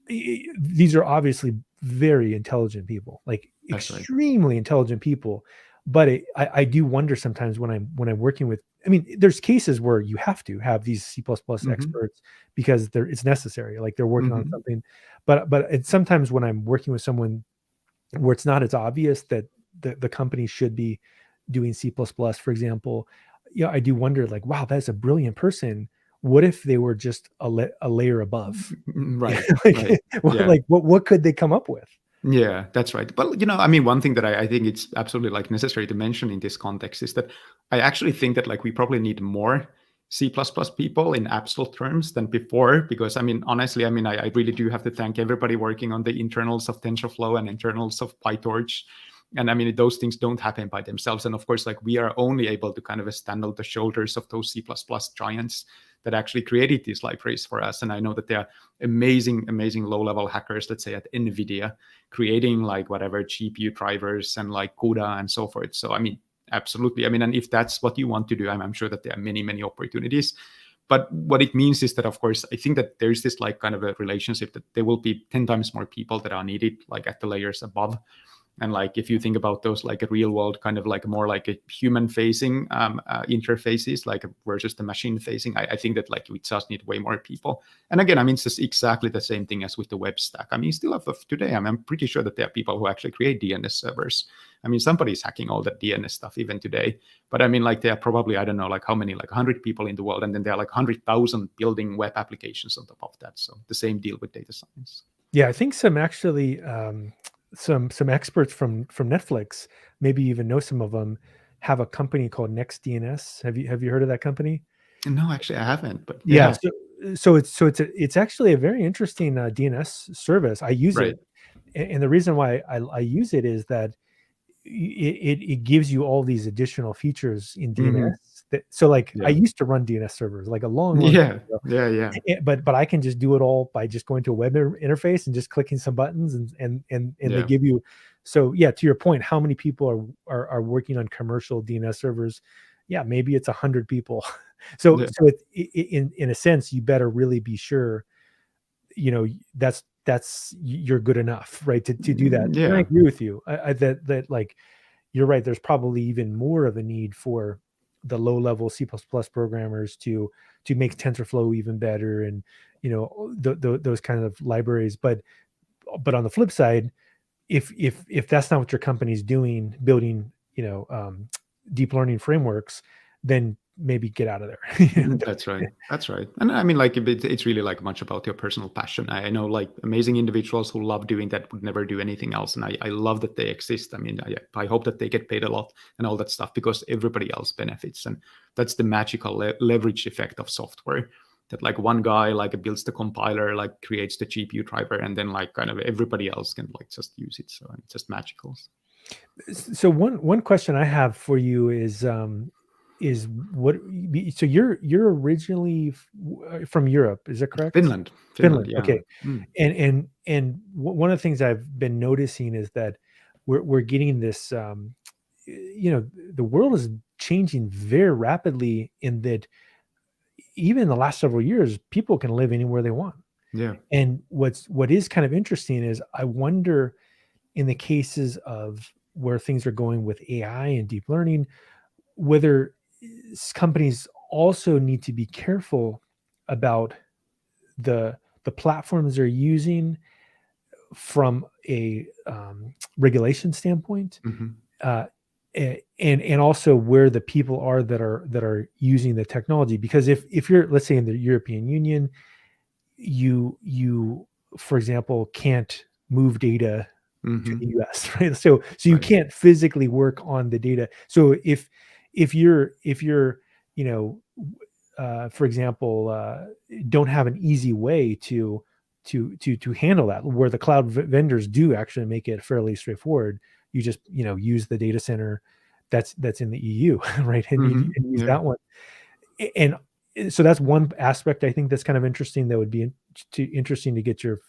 these are obviously very intelligent people, like That's right. extremely intelligent people. But I do wonder sometimes when I'm working with, I mean, there's cases where you have to have these C++ experts because it's necessary, like they're working on something. But it's sometimes when I'm working with someone where it's not as obvious that the company should be doing C++, for example, I do wonder, like, wow, that's a brilliant person. What if they were just a layer above? Right. Like, Yeah. like what could they come up with? Yeah, that's right. But I mean, one thing that I think it's absolutely like necessary to mention in this context is that I actually think that like we probably need more C++ people in absolute terms than before, because I mean, honestly, I mean, I really do have to thank everybody working on the internals of TensorFlow and internals of PyTorch. And I mean, those things don't happen by themselves. And of course, like we are only able to kind of stand on the shoulders of those C++ giants that actually created these libraries for us. And I know that there are amazing low-level hackers, let's say at NVIDIA, creating like whatever GPU drivers and like CUDA and so forth. So I mean, absolutely. I mean, and if that's what you want to do, I'm sure that there are many opportunities. But what it means is that, of course, I think that there's this like kind of a relationship that there will be 10 times more people that are needed like at the layers above. And like if you think about those like a real world kind of like more like a human facing interfaces like versus the machine facing, I think that like we just need way more people. And again, I mean, it's just exactly the same thing as with the web stack. I mean, still of today, I'm pretty sure that there are people who actually create DNS servers. I mean, somebody's hacking all that DNS stuff even today. But I mean, like there are probably, I don't know, like how many, like 100 people in the world, and then there are like 100,000 building web applications on top of that. So the same deal with data science. Yeah, I think some actually some experts from Netflix, maybe even know some of them, have a company called NextDNS. Have you heard of that company? No, actually, I haven't. But Yeah, yeah, it's actually a very interesting DNS service. I use right. it, and the reason why I use it is that it gives you all these additional features in DNS. So like I Yeah. used to run DNS servers like a long time Yeah. ago. Yeah. But I can just do it all by just going to a web interface and just clicking some buttons and they Yeah. give you. So yeah, to your point, how many people are working on commercial DNS servers? Yeah, maybe it's 100 people. So Yeah. so in a sense, you better really be sure, that's you're good enough, right, to do that. And I Yeah. agree with you. That like you're right. There's probably even more of a need for the low level C++ programmers to make TensorFlow even better, and those kind of libraries. But on the flip side, if that's not what your company's doing, building deep learning frameworks, then maybe get out of there. That's right. That's right. And I mean, like, it's really like much about your personal passion. I know like amazing individuals who love doing that would never do anything else. And I love that they exist. I mean, I hope that they get paid a lot and all that stuff because everybody else benefits. And that's the magical leverage effect of software. That like one guy like builds the compiler, like creates the GPU driver, and then like kind of everybody else can like just use it. So it's just magical. So one question I have for you is what, so you're originally from Europe, is that correct? Finland, yeah. Okay. And one of the things I've been noticing is that we're getting this the world is changing very rapidly, in that even in the last several years people can live anywhere they want. Yeah. And what is kind of interesting is, I wonder, in the cases of where things are going with AI and deep learning, whether companies also need to be careful about the platforms they're using from a regulation standpoint, uh, and also where the people are that are using the technology. Because if you're, let's say, in the European Union, you for example can't move data to the US, right? So you can't physically work on the data. So if you're for example, don't have an easy way to handle that, where the cloud vendors do actually make it fairly straightforward. You just use the data center that's in the EU, right? And you use that one. And so that's one aspect I think that's kind of interesting, that would be interesting to get your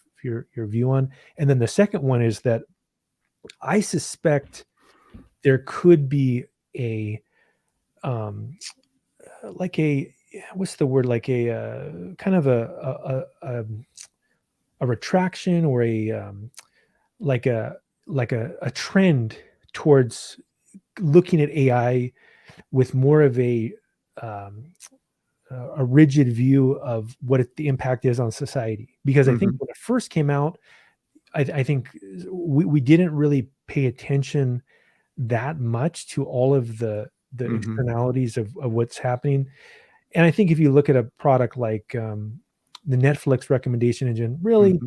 view on. And then the second one is that I suspect there could be a like a, what's the word, like a kind of a retraction, or a like a trend towards looking at AI with more of a rigid view of what the impact is on society. Because I think when it first came out, I think we didn't really pay attention that much to all of the externalities of what's happening. And I think if you look at a product like the Netflix recommendation engine, really,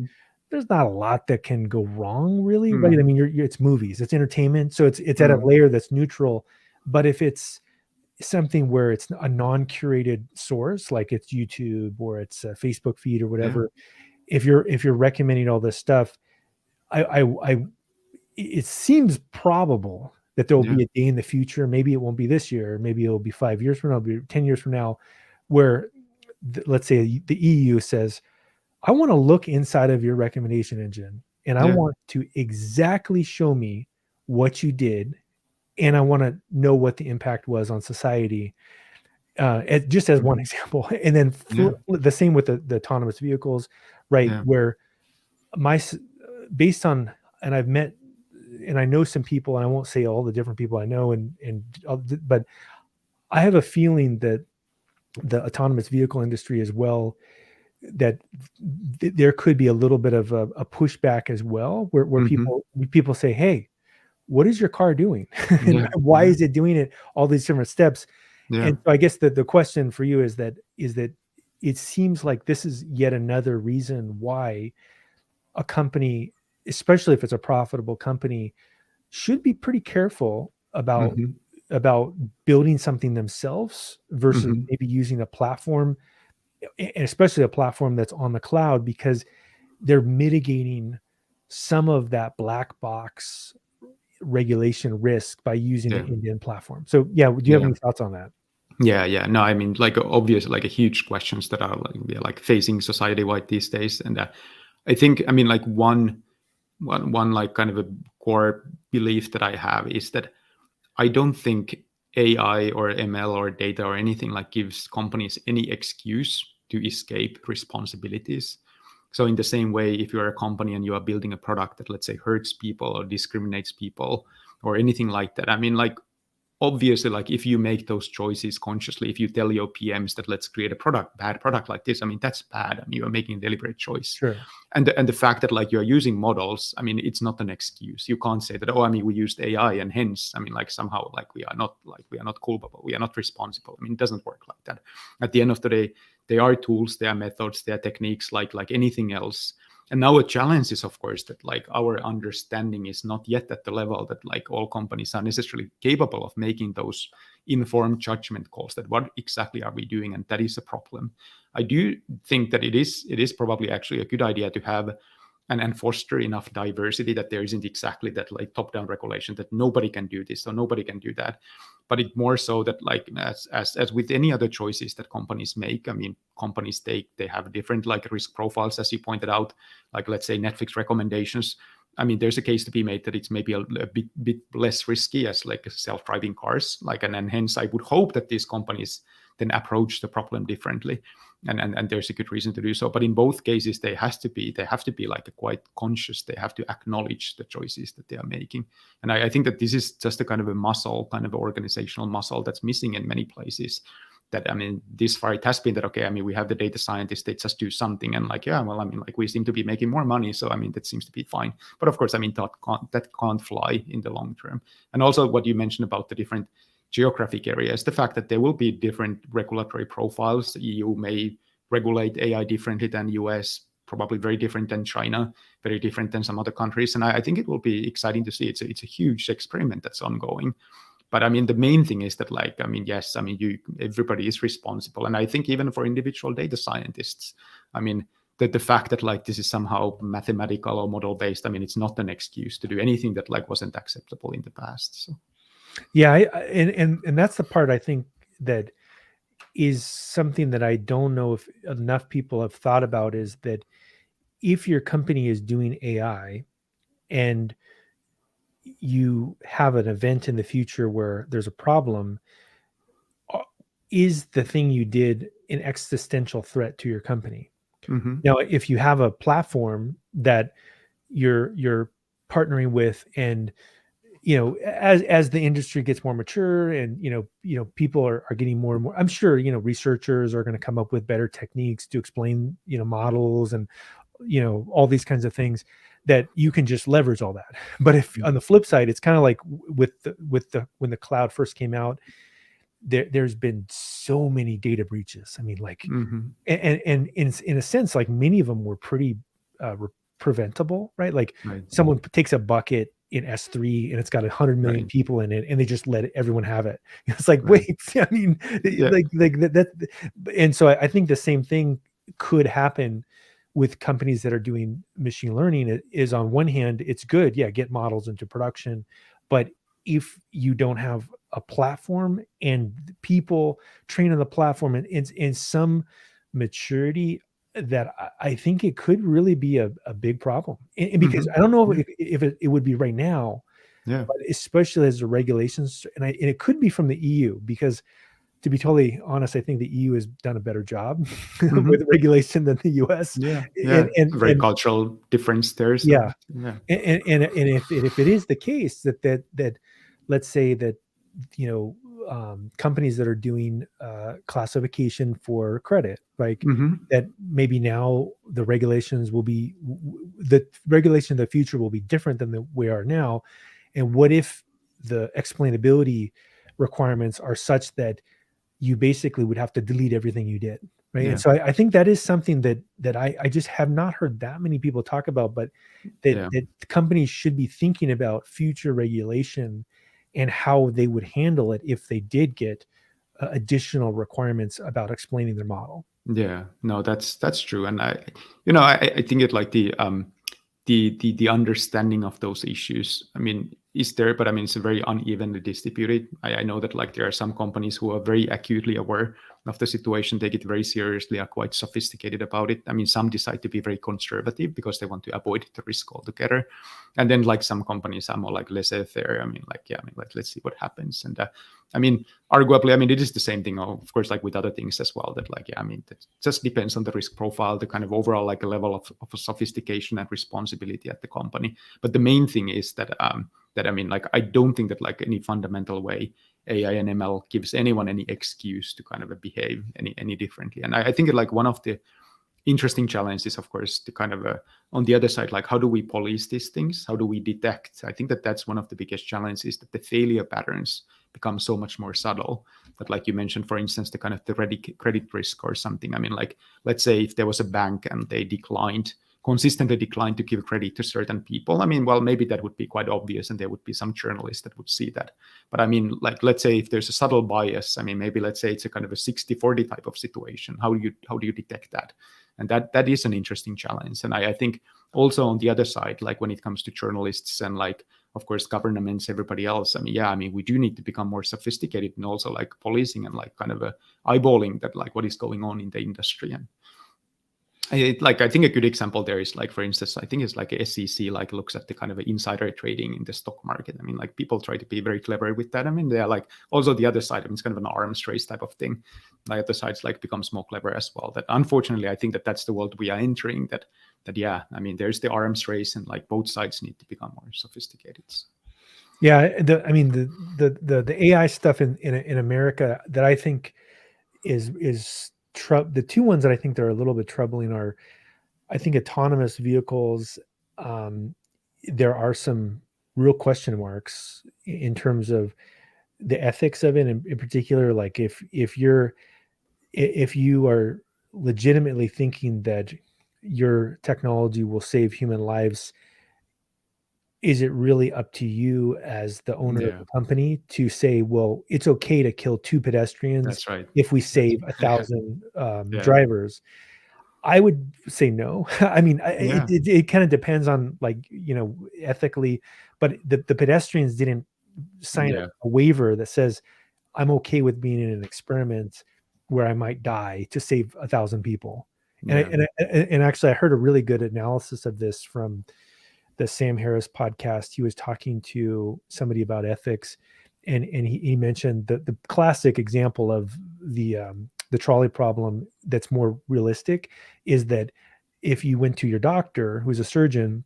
there's not a lot that can go wrong, really, right? I mean, it's movies, it's entertainment, so it's at a layer that's neutral. But if it's something where it's a non-curated source, like it's YouTube or it's a Facebook feed or whatever, if you're recommending all this stuff, it seems probable that there will be a day in the future, maybe it won't be this year, maybe it'll be 5 years from now, it'll be 10 years from now, where let's say the EU says, I want to look inside of your recommendation engine, and I want to exactly show me what you did, and I want to know what the impact was on society, just as one example. And then the same with the autonomous vehicles, right? Where based on, and I've met and I know some people, and I won't say all the different people I know, but I have a feeling that the autonomous vehicle industry as well, that there could be a little bit of a pushback as well, where people say, hey, what is your car doing? And Yeah. why is it doing it? All these different steps. Yeah. And so I guess the question for you is that it seems like this is yet another reason why a company, especially if it's a profitable company, should be pretty careful about Mhm. building something themselves versus Mhm. maybe using a platform, and especially a platform that's on the cloud, because they're mitigating some of that black box regulation risk by using an Yeah. Indian platform. So yeah, do you have Yeah. any thoughts on that? Yeah, yeah. No, I mean, like obvious, like a huge questions that are like yeah, like facing society wide these days, and I think, I mean, like one like kind of a core belief that I have is that I don't think AI or ML or data or anything like gives companies any excuse to escape responsibilities. So in the same way, if you're a company and you are building a product that, let's say, hurts people or discriminates people or anything like that, I mean, like obviously, like if you make those choices consciously, if you tell your PMs that let's create a bad product like this, I mean, that's bad. I mean, you're making a deliberate choice. Sure. And the fact that like you're using models, I mean, it's not an excuse. You can't say that, oh, I mean, we used AI and hence, I mean, like somehow like we are not culpable, we are not responsible. I mean, it doesn't work like that. At the end of the day, they are tools, they are methods, they are techniques like anything else. And now a challenge is, of course, that like our understanding is not yet at the level that like all companies are necessarily capable of making those informed judgment calls, that what exactly are we doing, and that is a problem. I do think that it is probably actually a good idea to have and foster enough diversity that there isn't exactly that like top-down regulation that nobody can do this or nobody can do that, but it more so that like as with any other choices that companies make, I mean, companies they have different like risk profiles, as you pointed out, like let's say Netflix recommendations. I mean, there's a case to be made that it's maybe a bit less risky as like self-driving cars, like, and hence I would hope that these companies then approach the problem differently, and there's a good reason to do so. But in both cases, they have to be like quite conscious. They have to acknowledge the choices that they are making, and I think that this is just a kind of a muscle, kind of organizational muscle that's missing in many places. That, I mean, this far it has been that, okay, I mean, we have the data scientists, they just do something and like, yeah, well, I mean, like we seem to be making more money, so I mean, that seems to be fine. But of course, I mean, that can't fly in the long term. And also what you mentioned about the different geographic areas, the fact that there will be different regulatory profiles. The EU may regulate AI differently than US, probably very different than China, very different than some other countries. And I think it will be exciting to see. It's a huge experiment that's ongoing. But I mean, the main thing is that, like, I mean, yes, I mean, everybody is responsible. And I think even for individual data scientists, I mean, the fact that like this is somehow mathematical or model based, I mean, it's not an excuse to do anything that like wasn't acceptable in the past. So Yeah, and that's the part I think that is something that I don't know if enough people have thought about, is that if your company is doing AI and you have an event in the future where there's a problem, is the thing you did an existential threat to your company? mm-hmm. Now, if you have a platform that you're partnering with, and as the industry gets more mature, and people are getting more and more, I'm sure researchers are going to come up with better techniques to explain models, and all these kinds of things, that you can just leverage all that. But if on the flip side, it's kind of like with the when the cloud first came out, there's been so many data breaches. I mean, like, Mm-hmm. and in a sense, like many of them were pretty preventable, right? Like Right. someone takes a bucket in S3 and it's got 100 million Right. people in it, and they just let everyone have it. It's like, Right. wait, I mean, Yeah. like that. And so I think the same thing could happen with companies that are doing machine learning. It is, on one hand, it's good, yeah, get models into production, but if you don't have a platform and people train on the platform, and in some maturity, that I think it could really be a big problem. And because Mm-hmm. I don't know Yeah. if it would be right now, Yeah. but especially as the regulations, and it could be from the EU, because to be totally honest, I think the EU has done a better job Mhm. with regulation than the US. Yeah, And, yeah. and, Very and cultural difference there. So yeah. yeah. And if it is the case that let's say that, companies that are doing classification for credit, like Hmm. that, maybe now the regulations will be, the regulation of the future will be different than we are now. And what if the explainability requirements are such that you basically would have to delete everything you did, right? And Yeah, so I think that is something that I just have not heard that many people talk about, but yeah. that companies should be thinking about future regulation and how they would handle it if they did get additional requirements about explaining their model. Yeah, no, that's true, and I think it like the understanding of those issues. I mean, is there, but I mean, it's very unevenly distributed. I know that like there are some companies who are very acutely aware of the situation, take it very seriously, are quite sophisticated about it. I mean, some decide to be very conservative because they want to avoid the risk altogether, and then like some companies are more like laissez-faire. I mean, like yeah, I mean, like let's see what happens, and I mean, arguably, I mean, it is the same thing, of course, like with other things as well. That like, yeah, I mean, it just depends on the risk profile, the kind of overall like a level of sophistication and responsibility at the company. But the main thing is that that I mean, like, I don't think that like any fundamental way AI and ML gives anyone any excuse to kind of behave any differently. And I think like one of the interesting challenge is, of course, to kind of on the other side, like how do we police these things? How do we detect? I think that that's one of the biggest challenges, that the failure patterns become so much more subtle. That, like you mentioned, for instance, the kind of the credit risk or something. I mean, like let's say if there was a bank and they consistently declined to give credit to certain people. I mean, well, maybe that would be quite obvious, and there would be some journalists that would see that. But I mean, like let's say if there's a subtle bias, I mean, maybe let's say it's a kind of a 60-40 type of situation. How do you detect that? And that is an interesting challenge. And I think also on the other side, like when it comes to journalists and like, of course, governments, everybody else, I mean, yeah, I mean, we do need to become more sophisticated and also like policing and like kind of eyeballing that, like what is going on in the industry. And I think a good example there is like, for instance, I think it's like a SEC like looks at the kind of insider trading in the stock market. I mean, like people try to be very clever with that. I mean, they are like also the other side. I mean, it's kind of an arms race type of thing. The other side's like becomes more clever as well. That unfortunately, I think that that's the world we are entering. That yeah, I mean, there's the arms race, and like both sides need to become more sophisticated. Yeah, I mean the AI stuff in America that I think is the two ones that I think that are a little bit troubling are, I think, autonomous vehicles. Um, there are some real question marks in terms of the ethics of it, in particular, like if you are legitimately thinking that your technology will save human lives, is it really up to you as the owner of Yeah, the company to say, well, it's okay to kill two pedestrians that's right. if we That's, save 1,000 yeah, drivers? I would say no. I mean, yeah, it kind of depends on, like, ethically, but the pedestrians didn't sign yeah, a waiver that says I'm okay with being in an experiment where I might die to save 1,000 people. And yeah. and actually, I heard a really good analysis of this from the Sam Harris podcast. He was talking to somebody about ethics, and he mentioned the classic example of the trolley problem that's more realistic is that if you went to your doctor, who's a surgeon,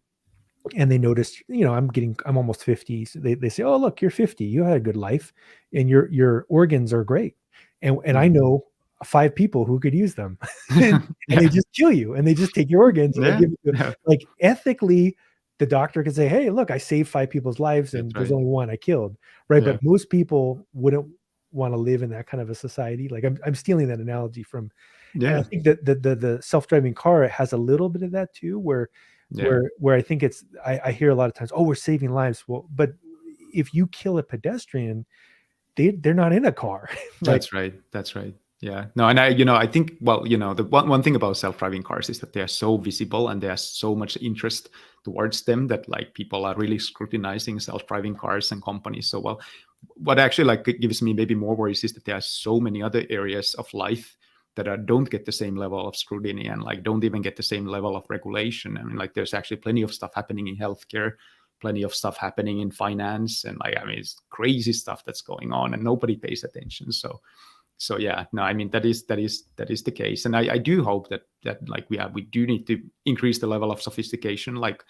and they noticed, I'm almost 50. So they say, oh, look, you're 50. You had a good life and your organs are great. And I Mm. know 5 people who could use them. And they Yeah, just kill you and they just take your organs and they yeah, give it to, yeah, like, ethically, the doctor could say, hey, look, I saved 5 people's lives that's and there's right. only one I killed. Right. Yeah, But most people wouldn't want to live in that kind of a society. Like, I'm stealing that analogy from, and I yeah, think that the self-driving car has a little bit of that too, where yeah. where I think I hear a lot of times, oh, we're saving lives. Well, but if you kill a pedestrian, they're not in a car. Like, That's right. That's right. Yeah. No, and I think, well, the one thing about self-driving cars is that they are so visible and there's so much interest towards them that like people are really scrutinizing self-driving cars and companies. So, well, what actually like gives me maybe more worries is that there are so many other areas of life that don't get the same level of scrutiny and like don't even get the same level of regulation. I mean, like there's actually plenty of stuff happening in healthcare, plenty of stuff happening in finance, and like I mean, it's crazy stuff that's going on, and nobody pays attention. So So yeah, no, I mean that is the case, and I do hope that like we do need to increase the level of sophistication, like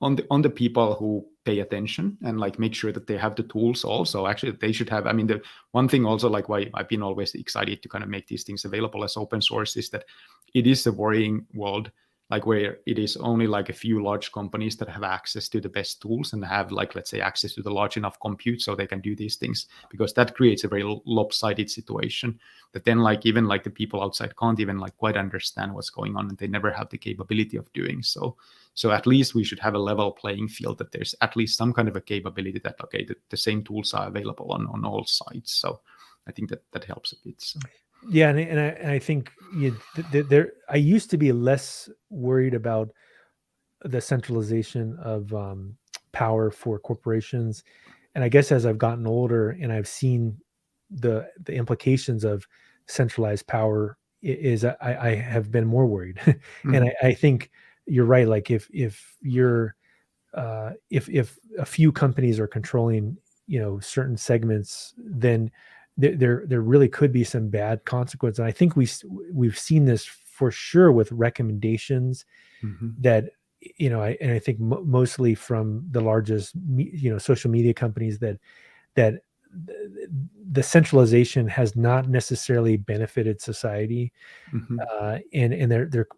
on the people who pay attention and like make sure that they have the tools also. Actually, they should have, I mean, the one thing also, like why I've been always excited to kind of make these things available as open source is that it is a worrying world, like where it is only like a few large companies that have access to the best tools and have, like, let's say, access to the large enough compute so they can do these things, because that creates a very lopsided situation that then like even like the people outside can't even like quite understand what's going on, and they never have the capability of doing so. So at least we should have a level playing field, that there's at least some kind of a capability that, okay, the same tools are available on all sides. So I think that helps a bit. So. Yeah, and I think there. I used to be less worried about the centralization of power for corporations, and I guess as I've gotten older and I've seen the implications of centralized power, is I have been more worried, and I think you're right. Like if you're if a few companies are controlling certain segments, then there really could be some bad consequence. And I think we've seen this for sure with recommendations that I think mostly from the largest social media companies, that the centralization has not necessarily benefited society, and there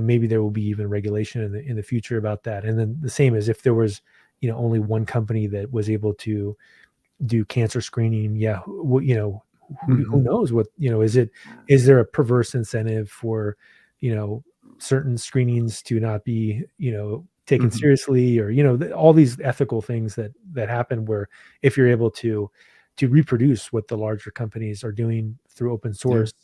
maybe there will be even regulation in the future about that. And then the same as if there was only one company that was able to do cancer screening. Yeah, who knows what is there a perverse incentive for certain screenings to not be taken seriously, or all these ethical things that happen, where if you're able to reproduce what the larger companies are doing through open source.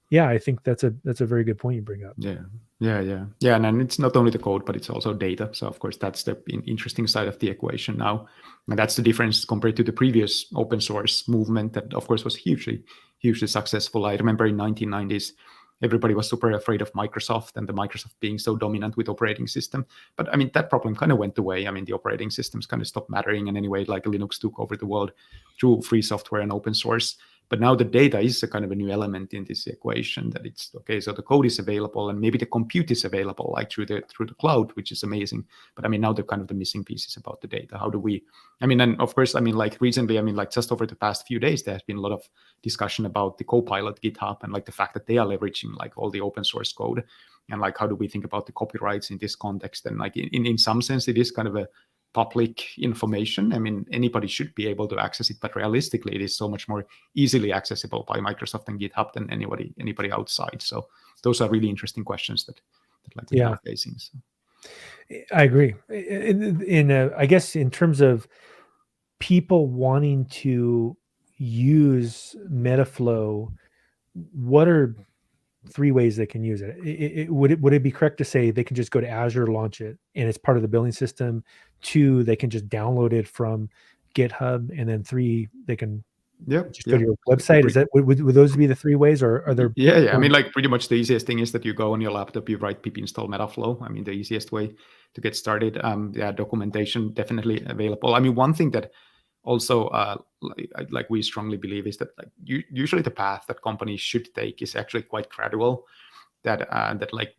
Yeah, I think that's a very good point you bring up. Yeah, and then it's not only the code, but it's also data. So of course that's the interesting side of the equation now, and that's the difference compared to the previous open source movement that of course was hugely successful. I remember in 1990s everybody was super afraid of Microsoft and the Microsoft being so dominant with operating system. But I mean, that problem kind of went away. I mean, the operating systems kind of stopped mattering, and anyway, like Linux took over the world through free software and open source. But now the data is a kind of a new element in this equation, that it's okay. So the code is available, and maybe the compute is available, like through the cloud, which is amazing. But I mean, now the kind of the missing piece is about the data. How do we? I mean, and of course, I mean, like recently, I mean, like just over the past few days, there has been a lot of discussion about the Copilot GitHub, and like the fact that they are leveraging like all the open source code, and like how do we think about the copyrights in this context? And like in some sense, it is kind of a public information. I mean, anybody should be able to access it, but realistically, it is so much more easily accessible by Microsoft and GitHub than anybody outside. So those are really interesting questions that like we are facing. So. I agree. I guess in terms of people wanting to use Metaflow, what are 3 ways they can use it? Would it be correct to say they can just go to Azure, launch it, and it's part of the building system? 2, they can just download it from GitHub, and then 3, they can just go to your website. Is that would those be the 3 ways, or are there? Yeah. I mean, like pretty much the easiest thing is that you go on your laptop, you write pip install Metaflow. I mean, the easiest way to get started. Documentation definitely available. I mean, one thing that also like we strongly believe is that like usually the path that companies should take is actually quite gradual. That like,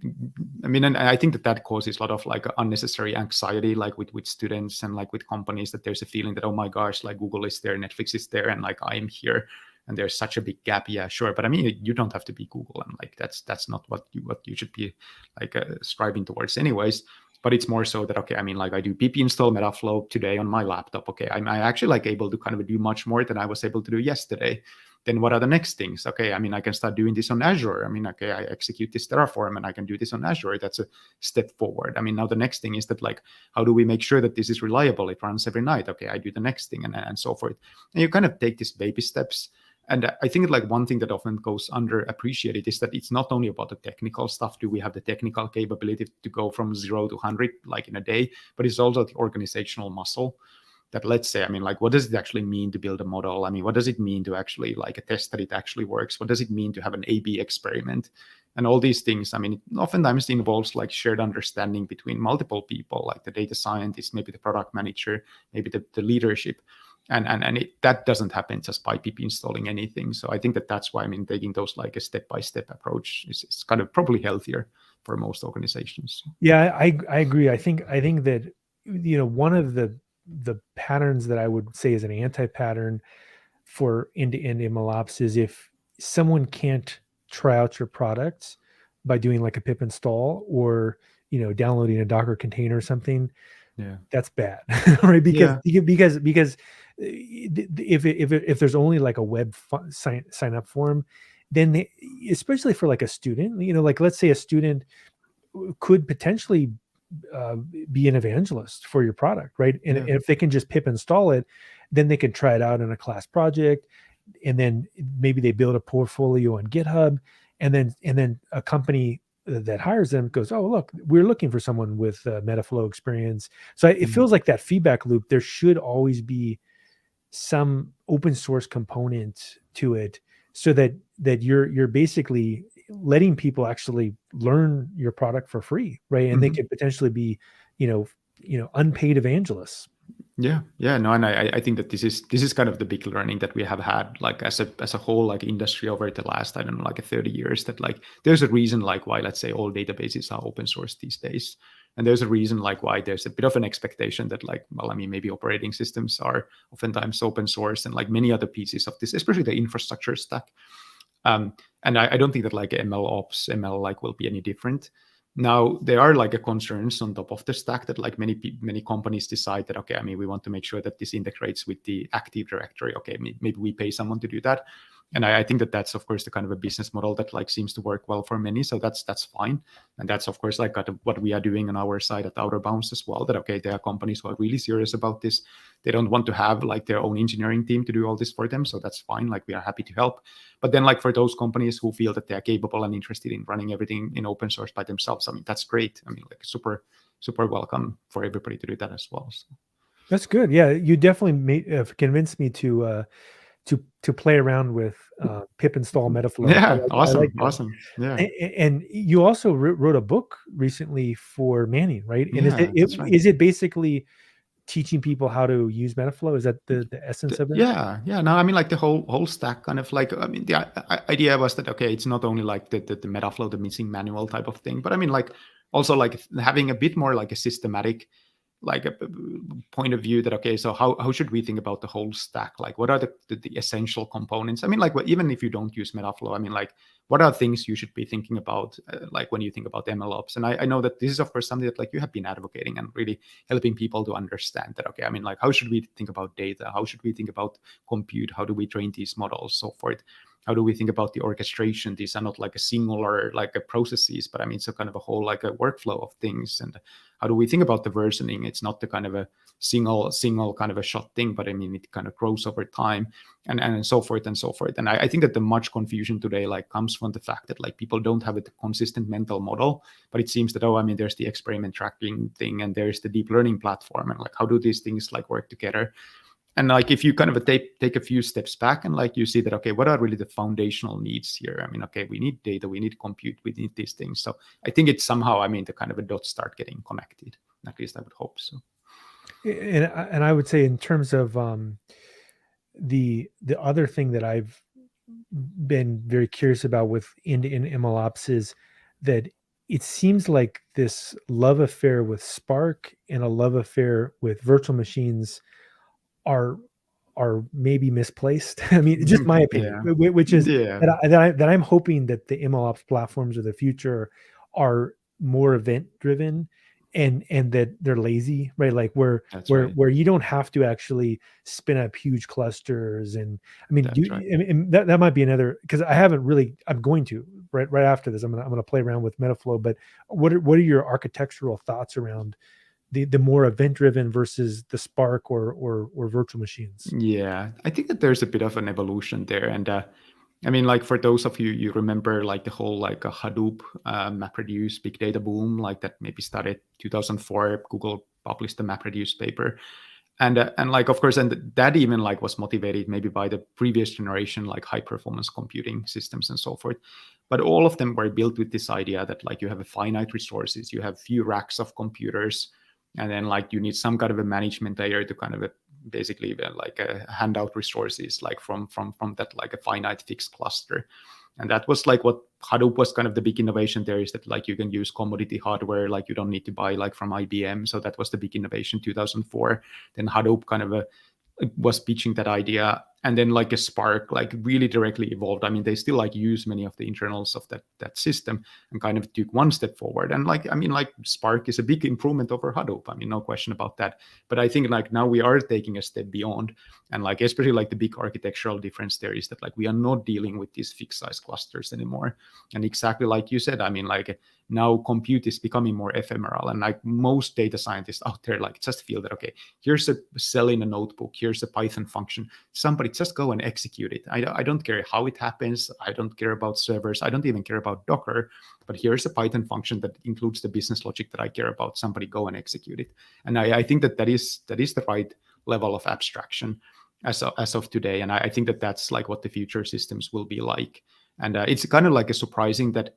I mean, and I think that causes a lot of like unnecessary anxiety, like with students and like with companies, that there's a feeling that, oh my gosh, like Google is there, Netflix is there, and like I'm here, and there's such a big gap. Yeah, sure, but I mean, you don't have to be Google, and like that's not what you should be like striving towards, anyways. But it's more so that, okay, I mean, like I do pip install Metaflow today on my laptop. Okay, I'm actually like able to kind of do much more than I was able to do yesterday. Then what are the next things? Okay, I mean, I can start doing this on Azure. I mean, okay, I execute this Terraform and I can do this on Azure. That's a step forward. I mean, now the next thing is that like, how do we make sure that this is reliable? It runs every night. Okay, I do the next thing, and so forth. And you kind of take these baby steps. And I think like one thing that often goes underappreciated is that it's not only about the technical stuff. Do we have the technical capability to go from 0 to 100 like in a day? But it's also the organizational muscle. That, let's say, I mean, like, what does it actually mean to build a model? I mean, what does it mean to actually like test that it actually works? What does it mean to have an A/B experiment? And all these things, I mean, it oftentimes involves like shared understanding between multiple people, like the data scientist, maybe the product manager, maybe the leadership. And that doesn't happen just by people installing anything. So I think that's why, I mean, taking those like a step-by-step approach is kind of probably healthier for most organizations. Yeah, I agree. I think that, one of the patterns that I would say is an anti-pattern for end-to-end MLOps is if someone can't try out your products by doing like a pip install or downloading a Docker container or something, Yeah. that's bad, right? Because Yeah. because if there's only like a web sign up form, then especially for like a student, like let's say a student could potentially be an evangelist for your product, right? And Yeah. if they can just pip install it, then they can try it out in a class project, and then maybe they build a portfolio on GitHub, and then a company that hires them goes, oh look, we're looking for someone with Metaflow experience. So it feels like that feedback loop. There should always be some open source component to it, so that you're basically letting people actually learn your product for free, right? And they could potentially be, unpaid evangelists. Yeah, no, and I think that this is kind of the big learning that we have had, like as a whole, like industry over the last, I don't know, like 30 years, that like there's a reason like why, let's say, all databases are open source these days, and there's a reason like why there's a bit of an expectation that like, well, I mean, maybe operating systems are oftentimes open source, and like many other pieces of this, especially the infrastructure stack. And I don't think that like ML like will be any different. Now, there are like a concerns on top of the stack that like many companies decide that, okay, I mean, we want to make sure that this integrates with the Active Directory. Okay, maybe we pay someone to do that. And I think that that's, of course, the kind of a business model that like seems to work well for many. So that's fine. And that's, of course, like what we are doing on our side at Outer Bounds as well, that, okay, there are companies who are really serious about this. They don't want to have like their own engineering team to do all this for them. So that's fine. Like, we are happy to help. But then like for those companies who feel that they are capable and interested in running everything in open source by themselves, I mean, that's great. I mean, like super welcome for everybody to do that as well. So. That's good. Yeah, you definitely convinced me to play around with pip install Metaflow. Yeah, I like that. awesome. Yeah, And you also wrote a book recently for Manning, right? And yeah, that's right. is it basically teaching people how to use Metaflow? Is that the essence of it? Yeah. No, I mean, like the whole stack kind of like, I mean, the idea was that, okay, it's not only like the Metaflow, the missing manual type of thing, but I mean, like also like having a bit more like a systematic, like a point of view that, okay, so how should we think about the whole stack? Like, what are the essential components? I mean, like, even if you don't use Metaflow, I mean, like, what are things you should be thinking about, like when you think about MLOps? And I know that this is, of course, something that like you have been advocating and really helping people to understand that, okay, I mean, like, how should we think about data? How should we think about compute? How do we train these models, so forth? How do we think about the orchestration? These are not like a singular like a processes, but I mean, it's a kind of a whole like a workflow of things. And how do we think about the versioning? It's not the kind of a single kind of a shot thing, but I mean, it kind of grows over time, and so forth and so forth. And I think that the much confusion today like comes from the fact that like people don't have a consistent mental model, but it seems that, oh, I mean, there's the experiment tracking thing and there's the deep learning platform, and like, how do these things like work together? And like, if you kind of take a few steps back and like you see that, okay, what are really the foundational needs here? I mean, okay, we need data, we need compute, we need these things. So I think it's somehow, I mean, the kind of a dots start getting connected. At least I would hope so. And I would say in terms of the other thing that I've been very curious about with end-to-end MLOps is that it seems like this love affair with Spark and a love affair with virtual machines are maybe misplaced. I mean, just my opinion, which is that I'm hoping that the MLOps platforms of the future are more event driven, and that they're lazy, right? Like where you don't have to actually spin up huge clusters. And I mean, and that might be another, because I'm going to right after this, I'm gonna play around with Metaflow. But what are your architectural thoughts around the more event driven versus the Spark or virtual machines? Yeah, I think that there's a bit of an evolution there. And I mean, like for those of you remember like the whole like a Hadoop MapReduce big data boom, like that maybe started 2004. Google published the MapReduce paper. And like, of course, and that even like was motivated maybe by the previous generation, like high performance computing systems and so forth. But all of them were built with this idea that like you have a finite resources, you have few racks of computers, and then like you need some kind of a management layer to kind of basically like hand out resources like from that like a finite fixed cluster. And that was like what Hadoop was kind of the big innovation there, is that like you can use commodity hardware, like you don't need to buy like from IBM. So that was the big innovation 2004. Then Hadoop kind of was pitching that idea, and then like a Spark like really directly evolved. I mean, they still like use many of the internals of that system and kind of took one step forward. And like, I mean, like Spark is a big improvement over Hadoop. I mean, no question about that. But I think like now we are taking a step beyond, and like especially like the big architectural difference there is that like we are not dealing with these fixed size clusters anymore. And exactly like you said, I mean, like now compute is becoming more ephemeral, and like most data scientists out there like just feel that, okay, here's a cell in a notebook, here's a Python function, somebody just go and execute it. I don't care how it happens, I don't care about servers, I don't even care about Docker, but here's a Python function that includes the business logic that I care about, somebody go and execute it. And I think that is the right level of abstraction as of today. And I think that that's like what the future systems will be like. And it's kind of like a surprising that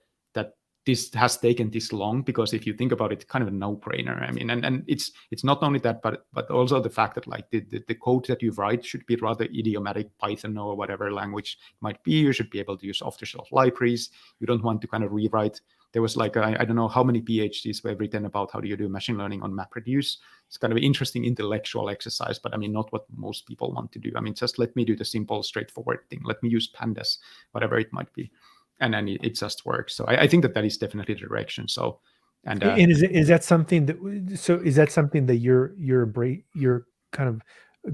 this has taken this long, because if you think about it, kind of a no-brainer. I mean, and it's not only that, but also the fact that like the code that you write should be rather idiomatic Python or whatever language it might be. You should be able to use off-the-shelf libraries. You don't want to kind of rewrite. There was like I don't know how many PhDs were written about how do you do machine learning on MapReduce. It's kind of an interesting intellectual exercise, but I mean, not what most people want to do. I mean, just let me do the simple, straightforward thing. Let me use pandas, whatever it might be. And then it just works. So I think that is definitely the direction. So, and is that something that you're kind of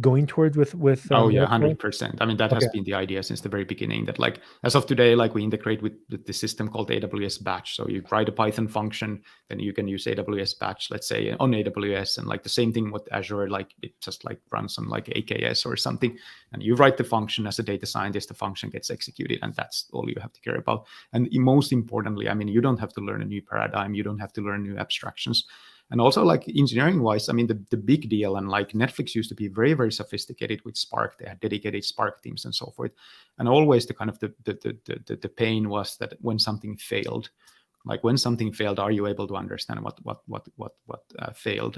going towards with oh yeah, Workflow? 100%. I mean, that has been the idea since the very beginning, that like as of today, like we integrate with the system called AWS Batch. So you write a Python function, then you can use AWS Batch, let's say on AWS, and like the same thing with Azure, like it just like runs on like AKS or something, and you write the function as a data scientist, the function gets executed, and that's all you have to care about. And most importantly, I mean, you don't have to learn a new paradigm, you don't have to learn new abstractions. And also like engineering wise, I mean, the big deal, and like Netflix used to be very, very sophisticated with Spark. They had dedicated Spark teams and so forth. And always the kind of the pain was that when something failed, are you able to understand what failed?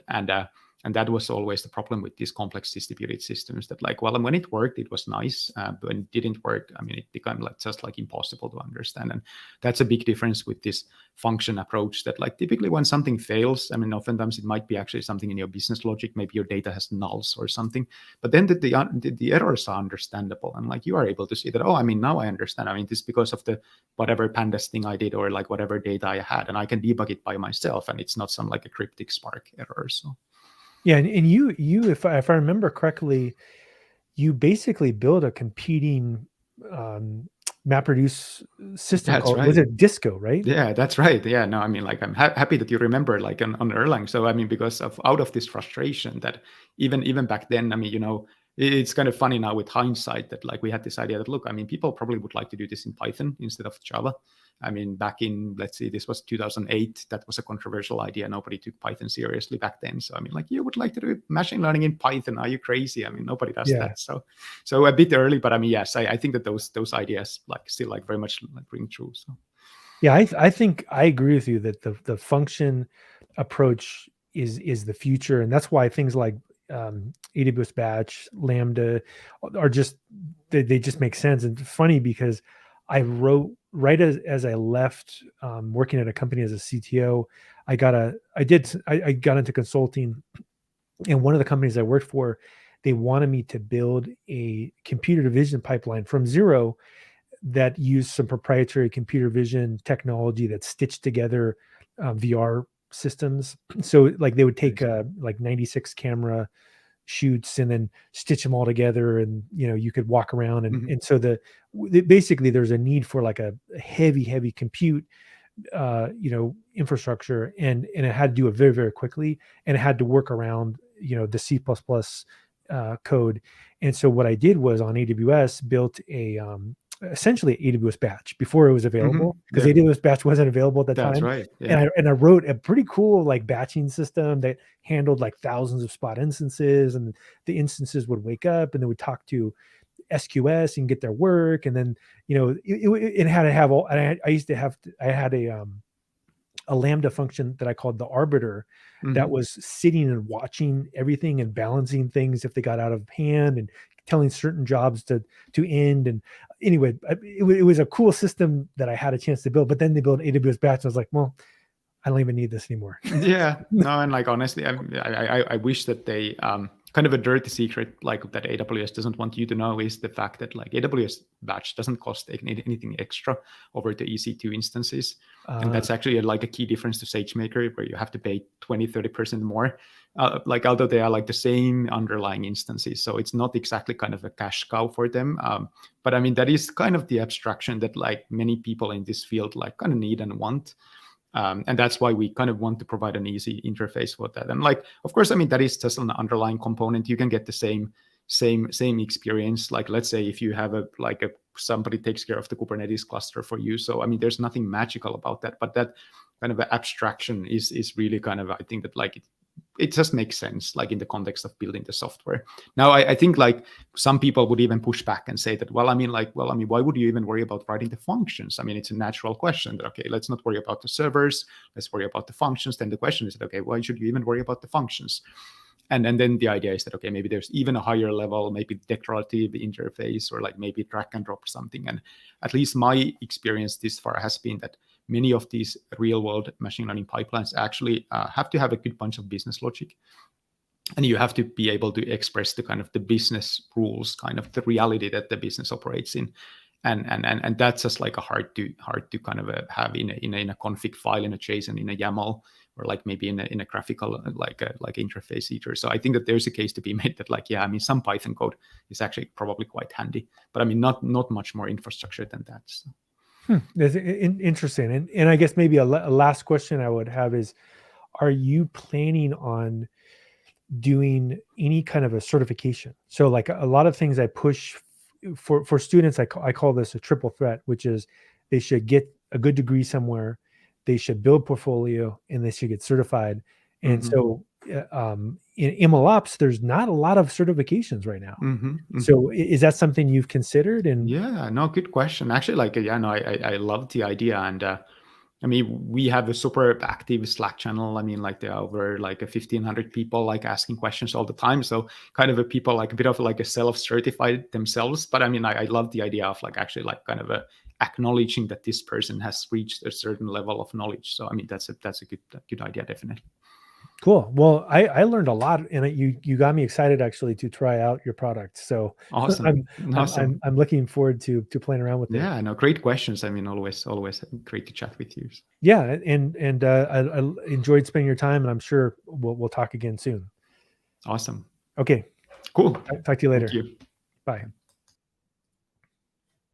And that was always the problem with these complex distributed systems, that like, well, when it worked, it was nice. But when it didn't work, I mean, it became like just like impossible to understand. And that's a big difference with this function approach, that like typically when something fails, I mean, oftentimes it might be actually something in your business logic. Maybe your data has nulls or something, but then the errors are understandable. And like you are able to see that, oh, I mean, now I understand. I mean, this is because of the whatever pandas thing I did, or like whatever data I had, and I can debug it by myself. And it's not some like a cryptic Spark error. So. Yeah, and you if I remember correctly, you basically built a competing MapReduce system That's called, right. was it Disco, right? Yeah, that's right. Yeah, no, I mean, like I'm happy that you remember like on Erlang. So I mean, because of out of this frustration that even back then, I mean, you know, it's kind of funny now with hindsight that like we had this idea that, look, I mean, people probably would like to do this in Python instead of Java. I mean, back in, let's see, this was 2008. That was a controversial idea. Nobody took Python seriously back then. So I mean, like, you would like to do machine learning in Python? Are you crazy? I mean, nobody does that. So a bit early, but I mean, yes, I think that those ideas like still like very much like ring true. So. Yeah, I think I agree with you that the function approach is the future, and that's why things like AWS Batch, Lambda are just they just make sense. And it's funny because I wrote right as I left working at a company as a CTO, I got into consulting, and one of the companies I worked for, they wanted me to build a computer vision pipeline from zero that used some proprietary computer vision technology that stitched together VR systems. So like they would take like 96 camera shoots and then stitch them all together, and you could walk around and so basically there's a need for like a heavy compute infrastructure, and it had to do it very, very quickly, and it had to work around the C++ code. And so what I did was on AWS built a essentially AWS Batch before it was available, because AWS Batch wasn't available at that That's time. right. Yeah. And I wrote a pretty cool like batching system that handled like thousands of spot instances, and the instances would wake up and they would talk to SQS and get their work. And then it had to have all. I had a Lambda function that I called the arbiter that was sitting and watching everything and balancing things if they got out of hand and telling certain jobs to end. And anyway, it was a cool system that I had a chance to build. But then they built AWS Batch, and I was like, well, I don't even need this anymore. Yeah, no, and like honestly, I wish that they kind of a dirty secret like that AWS doesn't want you to know is the fact that like AWS Batch doesn't cost anything extra over the EC2 instances. And that's actually like a key difference to SageMaker, where you have to pay 20-30% more, like although they are like the same underlying instances. So it's not exactly kind of a cash cow for them. But I mean, that is kind of the abstraction that like many people in this field like kind of need and want. And that's why we kind of want to provide an easy interface for that. And like, of course, I mean, that is just an underlying component. You can get the same experience. Like, let's say if you have somebody takes care of the Kubernetes cluster for you. So, I mean, there's nothing magical about that, but that kind of abstraction is really kind of, I think that like it just makes sense, like in the context of building the software. Now, I think like some people would even push back and say that, why would you even worry about writing the functions? I mean, it's a natural question that, okay, let's not worry about the servers, let's worry about the functions. Then the question is that, okay, why should you even worry about the functions? And then the idea is that, okay, maybe there's even a higher level, maybe declarative interface, or like maybe drag and drop something. And at least my experience this far has been that many of these real world machine learning pipelines actually have to have a good bunch of business logic. And you have to be able to express the kind of the business rules, kind of the reality that the business operates in. And that's just like a hard to kind of have in a config file, in a JSON, in a YAML, or like maybe in a graphical like interface either. So I think that there's a case to be made that like, yeah, I mean, some Python code is actually probably quite handy, but I mean, not much more infrastructure than that. So. That's interesting. And I guess maybe a last question I would have is, are you planning on doing any kind of a certification? So like a lot of things I push for students, I call this a triple threat, which is they should get a good degree somewhere, they should build portfolio, and they should get certified. And so in MLOps, there's not a lot of certifications right now. So is that something you've considered? And yeah, no, good question. Actually, like, yeah, no, I love the idea. And I mean, we have a super active Slack channel. I mean, like there are over like 1,500 people like asking questions all the time. So kind of people like a bit of like a self-certified themselves. But I mean, I love the idea of like actually like kind of acknowledging that this person has reached a certain level of knowledge. So I mean, that's a good idea, definitely. Cool. Well, I learned a lot, and you got me excited actually to try out your product. So awesome. I'm looking forward to playing around with it. Yeah, no, great questions. I mean, always great to chat with you. Yeah, and I enjoyed spending your time, and I'm sure we'll talk again soon. Awesome. Okay. Cool. Talk to you later. Thank you. Bye.